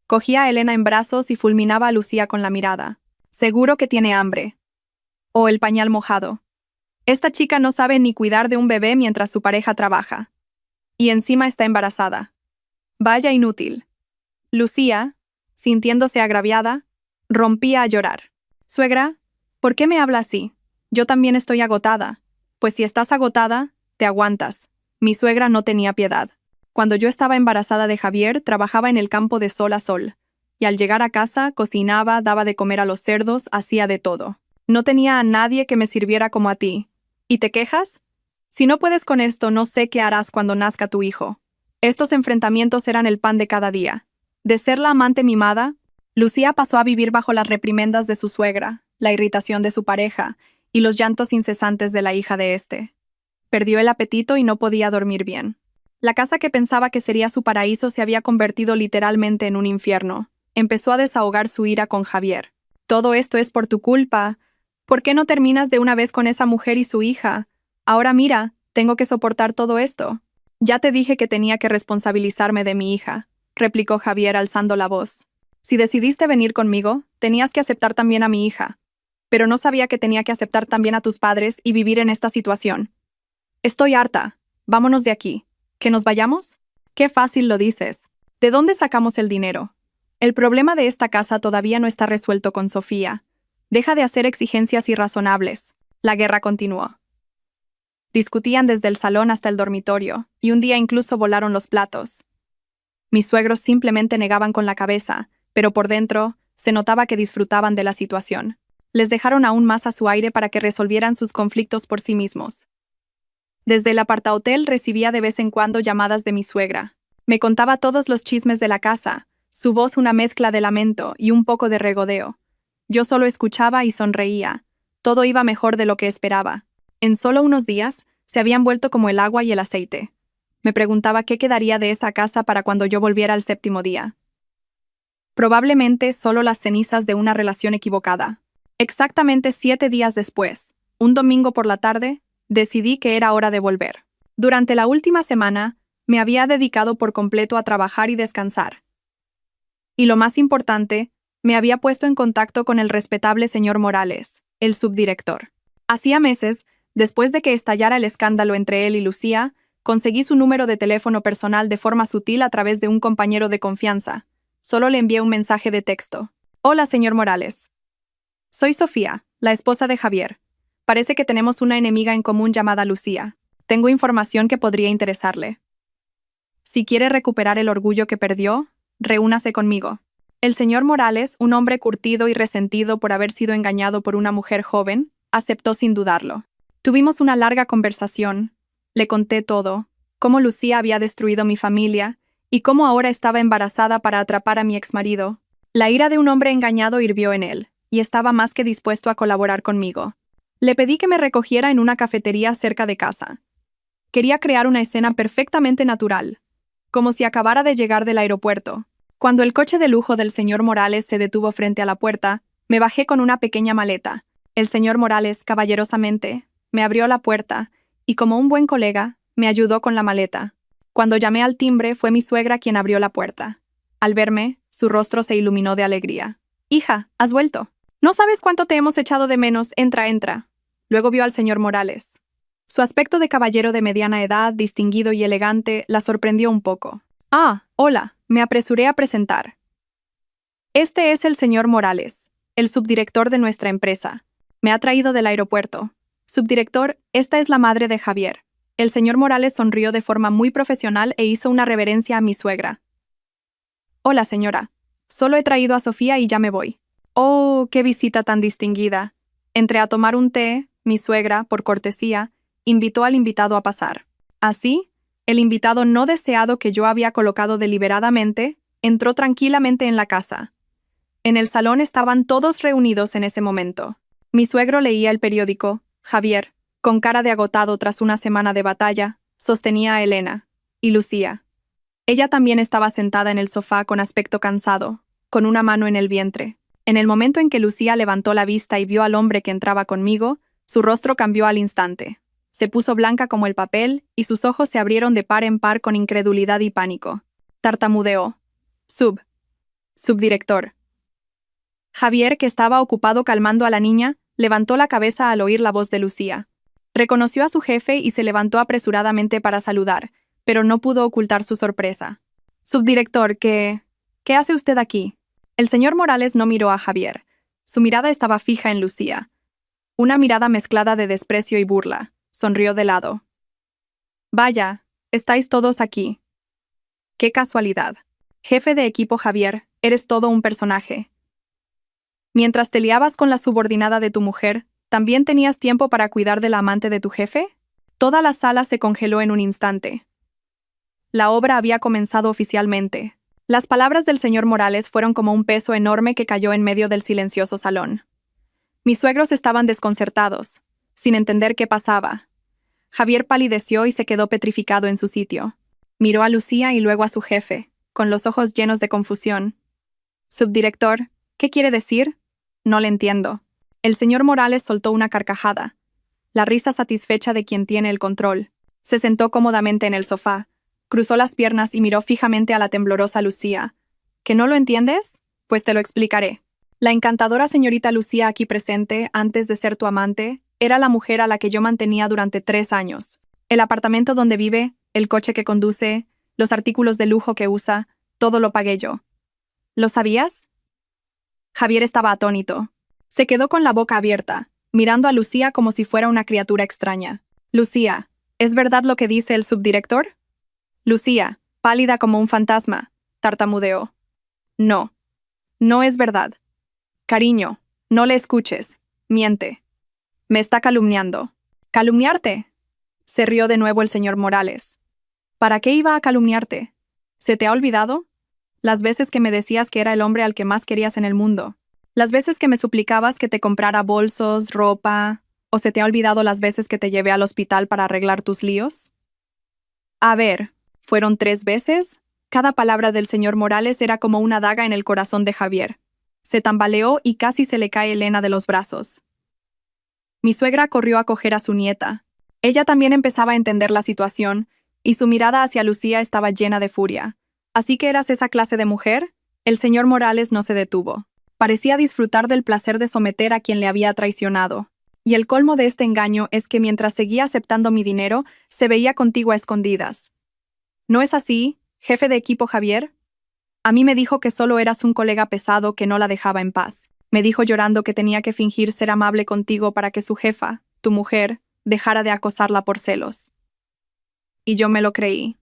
Cogía a Elena en brazos y fulminaba a Lucía con la mirada. «Seguro que tiene hambre». O el pañal mojado. «Esta chica no sabe ni cuidar de un bebé mientras su pareja trabaja. Y encima está embarazada. Vaya inútil». Lucía, sintiéndose agraviada, rompía a llorar. «Suegra, ¿por qué me habla así? Yo también estoy agotada». «Pues si estás agotada, te aguantas». Mi suegra no tenía piedad. Cuando yo estaba embarazada de Javier, trabajaba en el campo de sol a sol. Y al llegar a casa, cocinaba, daba de comer a los cerdos, hacía de todo. No tenía a nadie que me sirviera como a ti. ¿Y te quejas? Si no puedes con esto, no sé qué harás cuando nazca tu hijo. Estos enfrentamientos eran el pan de cada día. De ser la amante mimada, Lucía pasó a vivir bajo las reprimendas de su suegra, la irritación de su pareja y los llantos incesantes de la hija de éste. Perdió el apetito y no podía dormir bien. La casa que pensaba que sería su paraíso se había convertido literalmente en un infierno. Empezó a desahogar su ira con Javier. Todo esto es por tu culpa. ¿Por qué no terminas de una vez con esa mujer y su hija? Ahora mira, tengo que soportar todo esto. Ya te dije que tenía que responsabilizarme de mi hija, replicó Javier alzando la voz. Si decidiste venir conmigo, tenías que aceptar también a mi hija. Pero no sabía que tenía que aceptar también a tus padres y vivir en esta situación. Estoy harta. Vámonos de aquí. ¿Que nos vayamos? Qué fácil lo dices. ¿De dónde sacamos el dinero? El problema de esta casa todavía no está resuelto con Sofía. Deja de hacer exigencias irrazonables. La guerra continuó. Discutían desde el salón hasta el dormitorio, y un día incluso volaron los platos. Mis suegros simplemente negaban con la cabeza, pero por dentro se notaba que disfrutaban de la situación. Les dejaron aún más a su aire para que resolvieran sus conflictos por sí mismos. Desde el apartahotel recibía de vez en cuando llamadas de mi suegra. Me contaba todos los chismes de la casa, su voz una mezcla de lamento y un poco de regodeo. Yo solo escuchaba y sonreía. Todo iba mejor de lo que esperaba. En solo unos días, se habían vuelto como el agua y el aceite. Me preguntaba qué quedaría de esa casa para cuando yo volviera al séptimo día. Probablemente solo las cenizas de una relación equivocada. Exactamente 7 días después, un domingo por la tarde, decidí que era hora de volver. Durante la última semana, me había dedicado por completo a trabajar y descansar. Y lo más importante, me había puesto en contacto con el respetable señor Morales, el subdirector. Hacía meses, después de que estallara el escándalo entre él y Lucía, conseguí su número de teléfono personal de forma sutil a través de un compañero de confianza. Solo le envié un mensaje de texto. Hola, señor Morales. Soy Sofía, la esposa de Javier. Parece que tenemos una enemiga en común llamada Lucía. Tengo información que podría interesarle. Si quiere recuperar el orgullo que perdió, reúnase conmigo. El señor Morales, un hombre curtido y resentido por haber sido engañado por una mujer joven, aceptó sin dudarlo. Tuvimos una larga conversación. Le conté todo, cómo Lucía había destruido mi familia y cómo ahora estaba embarazada para atrapar a mi exmarido. La ira de un hombre engañado hirvió en él, y estaba más que dispuesto a colaborar conmigo. Le pedí que me recogiera en una cafetería cerca de casa. Quería crear una escena perfectamente natural, como si acabara de llegar del aeropuerto. Cuando el coche de lujo del señor Morales se detuvo frente a la puerta, me bajé con una pequeña maleta. El señor Morales, caballerosamente, me abrió la puerta y, como un buen colega, me ayudó con la maleta. Cuando llamé al timbre, fue mi suegra quien abrió la puerta. Al verme, su rostro se iluminó de alegría. «Hija, has vuelto. No sabes cuánto te hemos echado de menos. Entra, entra». Luego vio al señor Morales. Su aspecto de caballero de mediana edad, distinguido y elegante, la sorprendió un poco. «Ah, hola», me apresuré a presentar. «Este es el señor Morales, el subdirector de nuestra empresa. Me ha traído del aeropuerto. Subdirector, esta es la madre de Javier». El señor Morales sonrió de forma muy profesional e hizo una reverencia a mi suegra. «Hola, señora. Solo he traído a Sofía y ya me voy». «Oh, qué visita tan distinguida». Entré a tomar un té, mi suegra, por cortesía, invitó al invitado a pasar. Así, el invitado no deseado que yo había colocado deliberadamente, entró tranquilamente en la casa. En el salón estaban todos reunidos en ese momento. Mi suegro leía el periódico. Javier, con cara de agotado tras una semana de batalla, sostenía a Elena y Lucía. Ella también estaba sentada en el sofá con aspecto cansado, con una mano en el vientre. En el momento en que Lucía levantó la vista y vio al hombre que entraba conmigo, su rostro cambió al instante. Se puso blanca como el papel y sus ojos se abrieron de par en par con incredulidad y pánico. Tartamudeó. Subdirector. Javier, que estaba ocupado calmando a la niña, levantó la cabeza al oír la voz de Lucía. Reconoció a su jefe y se levantó apresuradamente para saludar, pero no pudo ocultar su sorpresa. Subdirector, ¿qué hace usted aquí? El señor Morales no miró a Javier. Su mirada estaba fija en Lucía. Una mirada mezclada de desprecio y burla. Sonrió de lado. Vaya, estáis todos aquí. Qué casualidad. Jefe de equipo Javier, eres todo un personaje. Mientras te liabas con la subordinada de tu mujer, ¿también tenías tiempo para cuidar de la amante de tu jefe? Toda la sala se congeló en un instante. La obra había comenzado oficialmente. Las palabras del señor Morales fueron como un peso enorme que cayó en medio del silencioso salón. Mis suegros estaban desconcertados, sin entender qué pasaba. Javier palideció y se quedó petrificado en su sitio. Miró a Lucía y luego a su jefe, con los ojos llenos de confusión. Subdirector, ¿qué quiere decir? No le entiendo. El señor Morales soltó una carcajada, la risa satisfecha de quien tiene el control. Se sentó cómodamente en el sofá, cruzó las piernas y miró fijamente a la temblorosa Lucía. ¿Que no lo entiendes? Pues te lo explicaré. La encantadora señorita Lucía aquí presente, antes de ser tu amante, era la mujer a la que yo mantenía durante 3 años. El apartamento donde vive, el coche que conduce, los artículos de lujo que usa, todo lo pagué yo. ¿Lo sabías? Javier estaba atónito. Se quedó con la boca abierta, mirando a Lucía como si fuera una criatura extraña. Lucía, ¿es verdad lo que dice el subdirector? Lucía, pálida como un fantasma, tartamudeó. No. No es verdad. Cariño, no le escuches. Miente. Me está calumniando. ¿Calumniarte? Se rió de nuevo el señor Morales. ¿Para qué iba a calumniarte? ¿Se te ha olvidado? Las veces que me decías que era el hombre al que más querías en el mundo. Las veces que me suplicabas que te comprara bolsos, ropa. ¿O se te ha olvidado las veces que te llevé al hospital para arreglar tus líos? A ver, ¿fueron 3 veces? Cada palabra del señor Morales era como una daga en el corazón de Javier. Se tambaleó y casi se le cae Elena de los brazos. Mi suegra corrió a coger a su nieta. Ella también empezaba a entender la situación, y su mirada hacia Lucía estaba llena de furia. ¿Así que eras esa clase de mujer? El señor Morales no se detuvo. Parecía disfrutar del placer de someter a quien le había traicionado. Y el colmo de este engaño es que mientras seguía aceptando mi dinero, se veía contigo a escondidas. ¿No es así, jefe de equipo Javier? A mí me dijo que solo eras un colega pesado que no la dejaba en paz. Me dijo llorando que tenía que fingir ser amable contigo para que su jefa, tu mujer, dejara de acosarla por celos. Y yo me lo creí.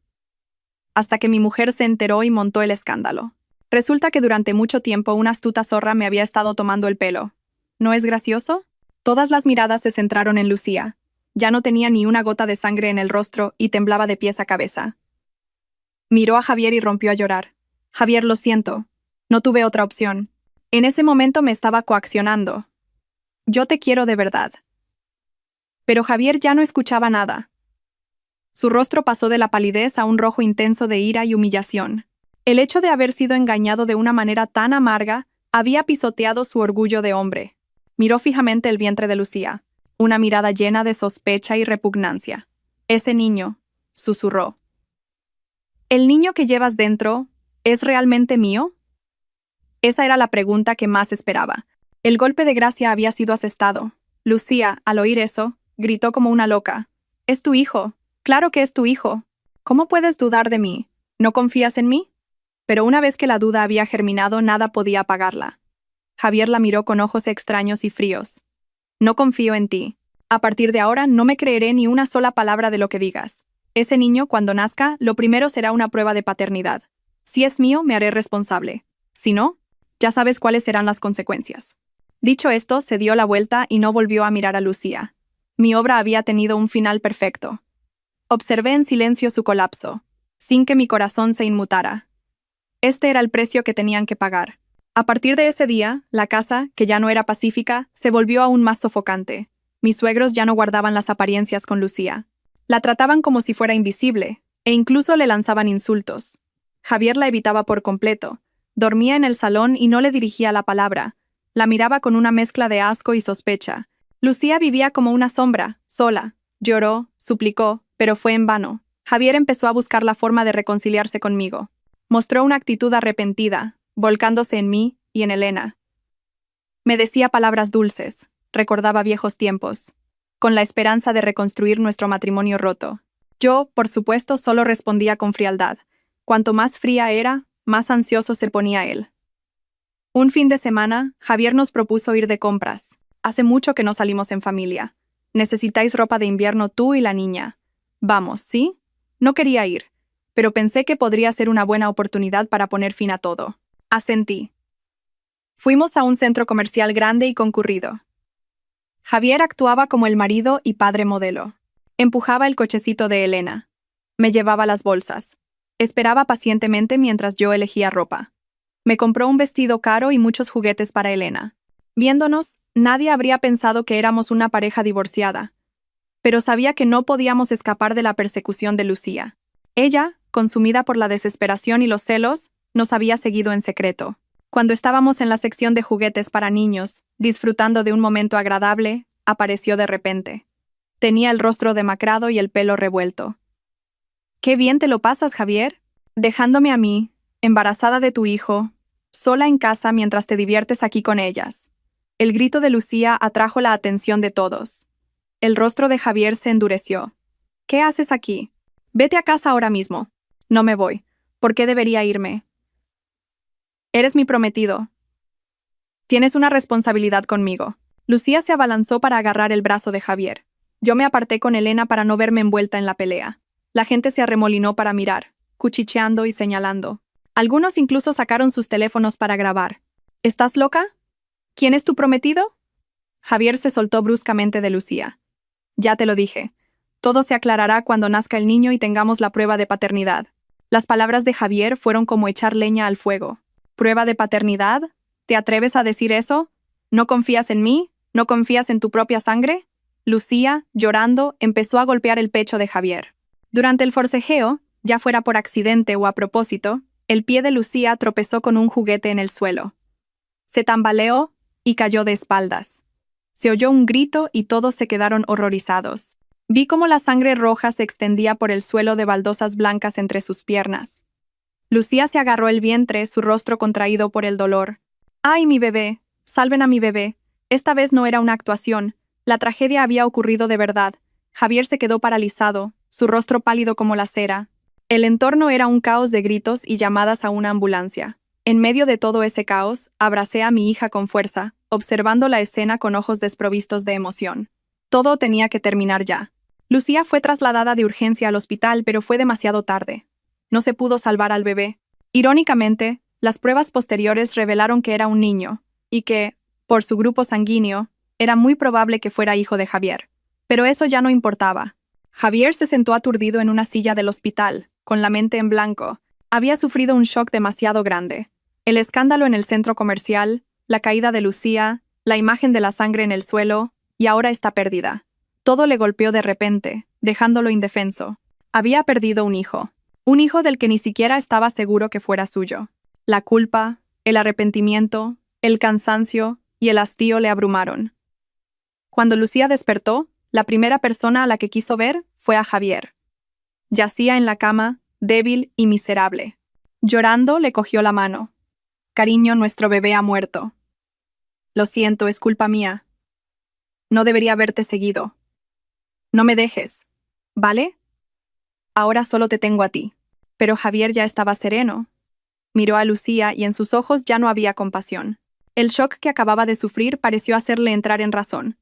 Hasta que mi mujer se enteró y montó el escándalo. Resulta que durante mucho tiempo una astuta zorra me había estado tomando el pelo. ¿No es gracioso? Todas las miradas se centraron en Lucía. Ya no tenía ni una gota de sangre en el rostro y temblaba de pies a cabeza. Miró a Javier y rompió a llorar. Javier, lo siento. No tuve otra opción. En ese momento me estaba coaccionando. Yo te quiero de verdad. Pero Javier ya no escuchaba nada. Su rostro pasó de la palidez a un rojo intenso de ira y humillación. El hecho de haber sido engañado de una manera tan amarga había pisoteado su orgullo de hombre. Miró fijamente el vientre de Lucía, una mirada llena de sospecha y repugnancia. Ese niño, susurró. ¿El niño que llevas dentro es realmente mío? Esa era la pregunta que más esperaba. El golpe de gracia había sido asestado. Lucía, al oír eso, gritó como una loca. «Es tu hijo. Claro que es tu hijo. ¿Cómo puedes dudar de mí? ¿No confías en mí?» Pero una vez que la duda había germinado, nada podía apagarla. Javier la miró con ojos extraños y fríos. «No confío en ti. A partir de ahora no me creeré ni una sola palabra de lo que digas. Ese niño, cuando nazca, lo primero será una prueba de paternidad. Si es mío, me haré responsable. Si no, ya sabes cuáles serán las consecuencias». Dicho esto, se dio la vuelta y no volvió a mirar a Lucía. Mi obra había tenido un final perfecto. Observé en silencio su colapso, sin que mi corazón se inmutara. Este era el precio que tenían que pagar. A partir de ese día, la casa, que ya no era pacífica, se volvió aún más sofocante. Mis suegros ya no guardaban las apariencias con Lucía. La trataban como si fuera invisible, e incluso le lanzaban insultos. Javier la evitaba por completo. Dormía en el salón y no le dirigía la palabra. La miraba con una mezcla de asco y sospecha. Lucía vivía como una sombra, sola. Lloró, suplicó, pero fue en vano. Javier empezó a buscar la forma de reconciliarse conmigo. Mostró una actitud arrepentida, volcándose en mí y en Elena. Me decía palabras dulces, recordaba viejos tiempos, con la esperanza de reconstruir nuestro matrimonio roto. Yo, por supuesto, solo respondía con frialdad. Cuanto más fría era, más ansioso se ponía él. Un fin de semana, Javier nos propuso ir de compras. Hace mucho que no salimos en familia. Necesitáis ropa de invierno tú y la niña. Vamos, ¿sí? No quería ir, pero pensé que podría ser una buena oportunidad para poner fin a todo. Asentí. Fuimos a un centro comercial grande y concurrido. Javier actuaba como el marido y padre modelo. Empujaba el cochecito de Elena. Me llevaba las bolsas. Esperaba pacientemente mientras yo elegía ropa. Me compró un vestido caro y muchos juguetes para Elena. Viéndonos, nadie habría pensado que éramos una pareja divorciada. Pero sabía que no podíamos escapar de la persecución de Lucía. Ella, consumida por la desesperación y los celos, nos había seguido en secreto. Cuando estábamos en la sección de juguetes para niños, disfrutando de un momento agradable, apareció de repente. Tenía el rostro demacrado y el pelo revuelto. «Qué bien te lo pasas, Javier, dejándome a mí, embarazada de tu hijo, sola en casa mientras te diviertes aquí con ellas». El grito de Lucía atrajo la atención de todos. El rostro de Javier se endureció. «¿Qué haces aquí? Vete a casa ahora mismo». «No me voy. ¿Por qué debería irme? Eres mi prometido. Tienes una responsabilidad conmigo». Lucía se abalanzó para agarrar el brazo de Javier. Yo me aparté con Elena para no verme envuelta en la pelea. La gente se arremolinó para mirar, cuchicheando y señalando. Algunos incluso sacaron sus teléfonos para grabar. «¿Estás loca? ¿Quién es tu prometido?» Javier se soltó bruscamente de Lucía. «Ya te lo dije. Todo se aclarará cuando nazca el niño y tengamos la prueba de paternidad». Las palabras de Javier fueron como echar leña al fuego. «¿Prueba de paternidad? ¿Te atreves a decir eso? ¿No confías en mí? ¿No confías en tu propia sangre?» Lucía, llorando, empezó a golpear el pecho de Javier. Durante el forcejeo, ya fuera por accidente o a propósito, el pie de Lucía tropezó con un juguete en el suelo. Se tambaleó y cayó de espaldas. Se oyó un grito y todos se quedaron horrorizados. Vi cómo la sangre roja se extendía por el suelo de baldosas blancas entre sus piernas. Lucía se agarró el vientre, su rostro contraído por el dolor. «¡Ay, mi bebé! ¡Salven a mi bebé!». Esta vez no era una actuación. La tragedia había ocurrido de verdad. Javier se quedó paralizado, su rostro pálido como la cera. El entorno era un caos de gritos y llamadas a una ambulancia. En medio de todo ese caos, abracé a mi hija con fuerza, observando la escena con ojos desprovistos de emoción. Todo tenía que terminar ya. Lucía fue trasladada de urgencia al hospital, pero fue demasiado tarde. No se pudo salvar al bebé. Irónicamente, las pruebas posteriores revelaron que era un niño, y que, por su grupo sanguíneo, era muy probable que fuera hijo de Javier. Pero eso ya no importaba. Javier se sentó aturdido en una silla del hospital, con la mente en blanco. Había sufrido un shock demasiado grande. El escándalo en el centro comercial, la caída de Lucía, la imagen de la sangre en el suelo, y ahora está perdida. Todo le golpeó de repente, dejándolo indefenso. Había perdido un hijo del que ni siquiera estaba seguro que fuera suyo. La culpa, el arrepentimiento, el cansancio y el hastío le abrumaron. Cuando Lucía despertó, la primera persona a la que quiso ver fue a Javier. Yacía en la cama, débil y miserable. Llorando, le cogió la mano. «Cariño, nuestro bebé ha muerto. Lo siento, es culpa mía. No debería haberte seguido. No me dejes, ¿vale? Ahora solo te tengo a ti». Pero Javier ya estaba sereno. Miró a Lucía y en sus ojos ya no había compasión. El shock que acababa de sufrir pareció hacerle entrar en razón.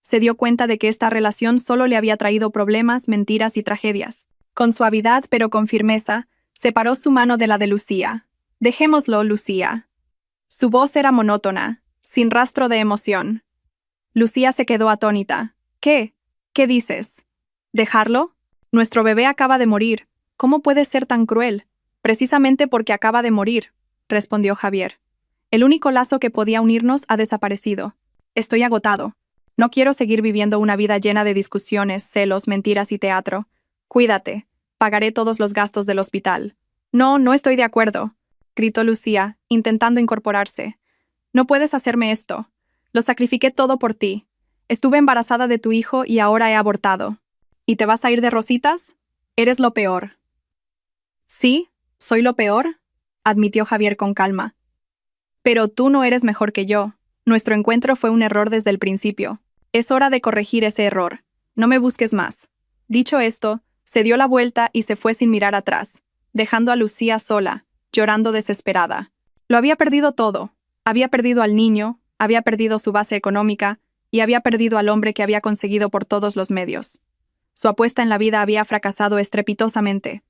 Se dio cuenta de que esta relación solo le había traído problemas, mentiras y tragedias. Con suavidad, pero con firmeza, separó su mano de la de Lucía. «Dejémoslo, Lucía». Su voz era monótona, sin rastro de emoción. Lucía se quedó atónita. «¿Qué? ¿Qué dices? ¿Dejarlo? Nuestro bebé acaba de morir. ¿Cómo puedes ser tan cruel?» «Precisamente porque acaba de morir», respondió Javier. «El único lazo que podía unirnos ha desaparecido. Estoy agotado. No quiero seguir viviendo una vida llena de discusiones, celos, mentiras y teatro. Cuídate. Pagaré todos los gastos del hospital». «No, no estoy de acuerdo», gritó Lucía, intentando incorporarse. «No puedes hacerme esto. Lo sacrifiqué todo por ti. Estuve embarazada de tu hijo y ahora he abortado. ¿Y te vas a ir de rositas? Eres lo peor». «Sí, soy lo peor», admitió Javier con calma. «Pero tú no eres mejor que yo. Nuestro encuentro fue un error desde el principio. Es hora de corregir ese error. No me busques más». Dicho esto, se dio la vuelta y se fue sin mirar atrás, dejando a Lucía sola, llorando desesperada. Lo había perdido todo. Había perdido al niño, había perdido su base económica y había perdido al hombre que había conseguido por todos los medios. Su apuesta en la vida había fracasado estrepitosamente.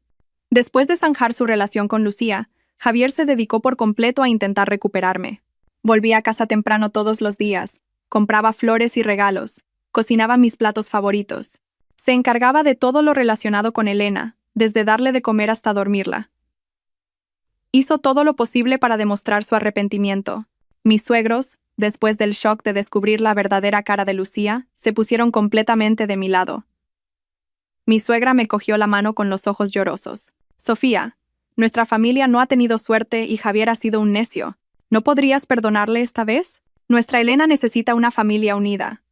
Después de zanjar su relación con Lucía, Javier se dedicó por completo a intentar recuperarme. Volvía a casa temprano todos los días, compraba flores y regalos, cocinaba mis platos favoritos. Se encargaba de todo lo relacionado con Elena, desde darle de comer hasta dormirla. Hizo todo lo posible para demostrar su arrepentimiento. Mis suegros, después del shock de descubrir la verdadera cara de Lucía, se pusieron completamente de mi lado. Mi suegra me cogió la mano con los ojos llorosos. Sofía, nuestra familia no ha tenido suerte y Javier ha sido un necio. ¿No podrías perdonarle esta vez? Nuestra Elena necesita una familia unida.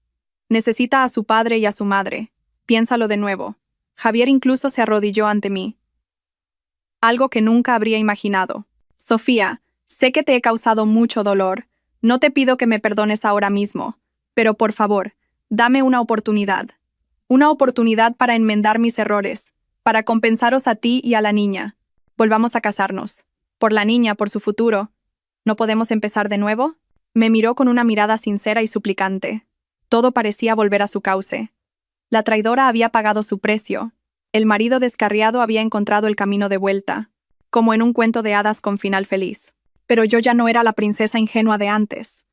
Necesita a su padre y a su madre. Piénsalo de nuevo. Javier incluso se arrodilló ante mí. Algo que nunca habría imaginado. Sofía, sé que te he causado mucho dolor. No te pido que me perdones ahora mismo, pero por favor, dame una oportunidad. Una oportunidad para enmendar mis errores, para compensaros a ti y a la niña. Volvamos a casarnos. Por la niña, por su futuro. ¿No podemos empezar de nuevo? Me miró con una mirada sincera y suplicante. Todo parecía volver a su cauce. La traidora había pagado su precio. El marido descarriado había encontrado el camino de vuelta, como en un cuento de hadas con final feliz. Pero yo ya no era la princesa ingenua de antes.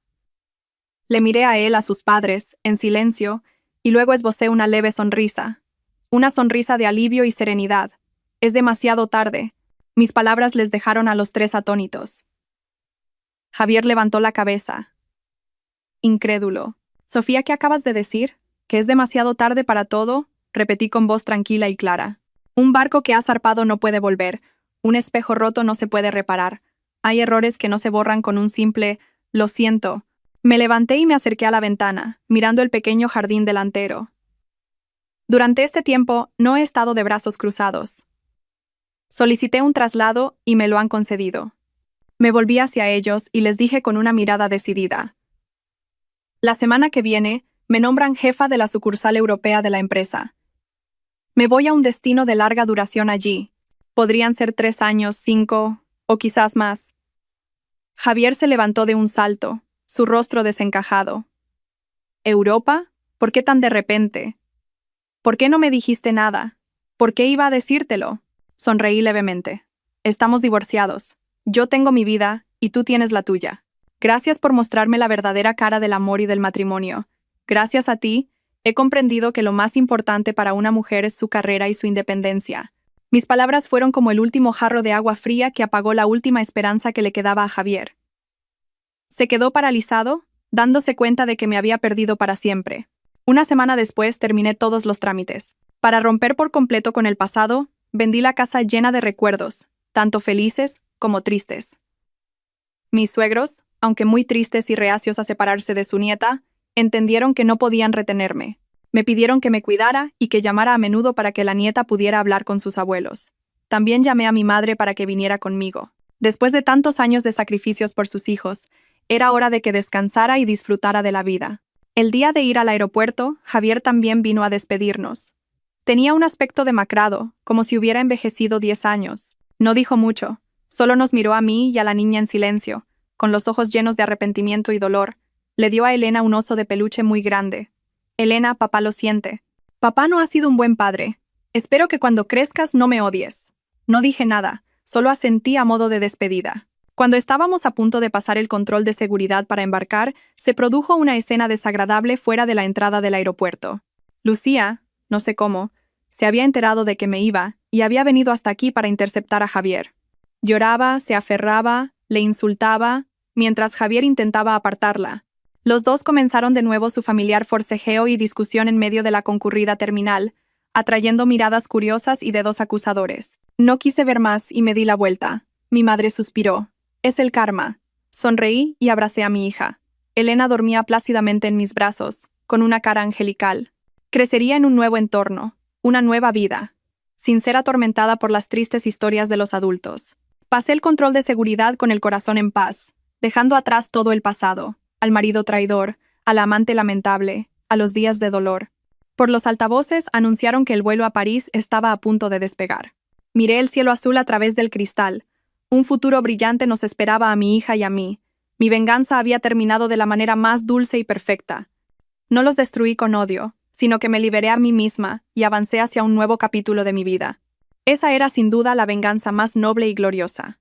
Le miré a él, a sus padres, en silencio, y luego esbocé una leve sonrisa. Una sonrisa de alivio y serenidad. Es demasiado tarde. Mis palabras les dejaron a los tres atónitos. Javier levantó la cabeza. Incrédulo. Sofía, ¿qué acabas de decir? ¿Que es demasiado tarde para todo? Repetí con voz tranquila y clara. Un barco que ha zarpado no puede volver. Un espejo roto no se puede reparar. Hay errores que no se borran con un simple «lo siento». Me levanté y me acerqué a la ventana, mirando el pequeño jardín delantero. Durante este tiempo no he estado de brazos cruzados. Solicité un traslado y me lo han concedido. Me volví hacia ellos y les dije con una mirada decidida. La semana que viene me nombran jefa de la sucursal europea de la empresa. Me voy a un destino de larga duración allí. Podrían ser 3 años, 5 o quizás más. Javier se levantó de un salto, su rostro desencajado. ¿Europa? ¿Por qué tan de repente? ¿Por qué no me dijiste nada? ¿Por qué iba a decírtelo? Sonreí levemente. Estamos divorciados. Yo tengo mi vida y tú tienes la tuya. Gracias por mostrarme la verdadera cara del amor y del matrimonio. Gracias a ti, he comprendido que lo más importante para una mujer es su carrera y su independencia. Mis palabras fueron como el último jarro de agua fría que apagó la última esperanza que le quedaba a Javier. Se quedó paralizado, dándose cuenta de que me había perdido para siempre. Una semana después terminé todos los trámites. Para romper por completo con el pasado, vendí la casa llena de recuerdos, tanto felices como tristes. Mis suegros, aunque muy tristes y reacios a separarse de su nieta, entendieron que no podían retenerme. Me pidieron que me cuidara y que llamara a menudo para que la nieta pudiera hablar con sus abuelos. También llamé a mi madre para que viniera conmigo. Después de tantos años de sacrificios por sus hijos, era hora de que descansara y disfrutara de la vida. El día de ir al aeropuerto, Javier también vino a despedirnos. Tenía un aspecto demacrado, como si hubiera envejecido 10 años. No dijo mucho, solo nos miró a mí y a la niña en silencio, con los ojos llenos de arrepentimiento y dolor. Le dio a Elena un oso de peluche muy grande. Elena, papá lo siente. Papá no ha sido un buen padre. Espero que cuando crezcas no me odies. No dije nada, solo asentí a modo de despedida. Cuando estábamos a punto de pasar el control de seguridad para embarcar, se produjo una escena desagradable fuera de la entrada del aeropuerto. Lucía, no sé cómo, se había enterado de que me iba y había venido hasta aquí para interceptar a Javier. Lloraba, se aferraba, le insultaba, mientras Javier intentaba apartarla. Los dos comenzaron de nuevo su familiar forcejeo y discusión en medio de la concurrida terminal, atrayendo miradas curiosas y dedos acusadores. No quise ver más y me di la vuelta. Mi madre suspiró. Es el karma. Sonreí y abracé a mi hija. Elena dormía plácidamente en mis brazos, con una cara angelical. Crecería en un nuevo entorno, una nueva vida, sin ser atormentada por las tristes historias de los adultos. Pasé el control de seguridad con el corazón en paz, dejando atrás todo el pasado. Al marido traidor, al amante lamentable, a los días de dolor. Por los altavoces anunciaron que el vuelo a París estaba a punto de despegar. Miré el cielo azul a través del cristal. Un futuro brillante nos esperaba a mi hija y a mí. Mi venganza había terminado de la manera más dulce y perfecta. No los destruí con odio, sino que me liberé a mí misma y avancé hacia un nuevo capítulo de mi vida. Esa era sin duda la venganza más noble y gloriosa.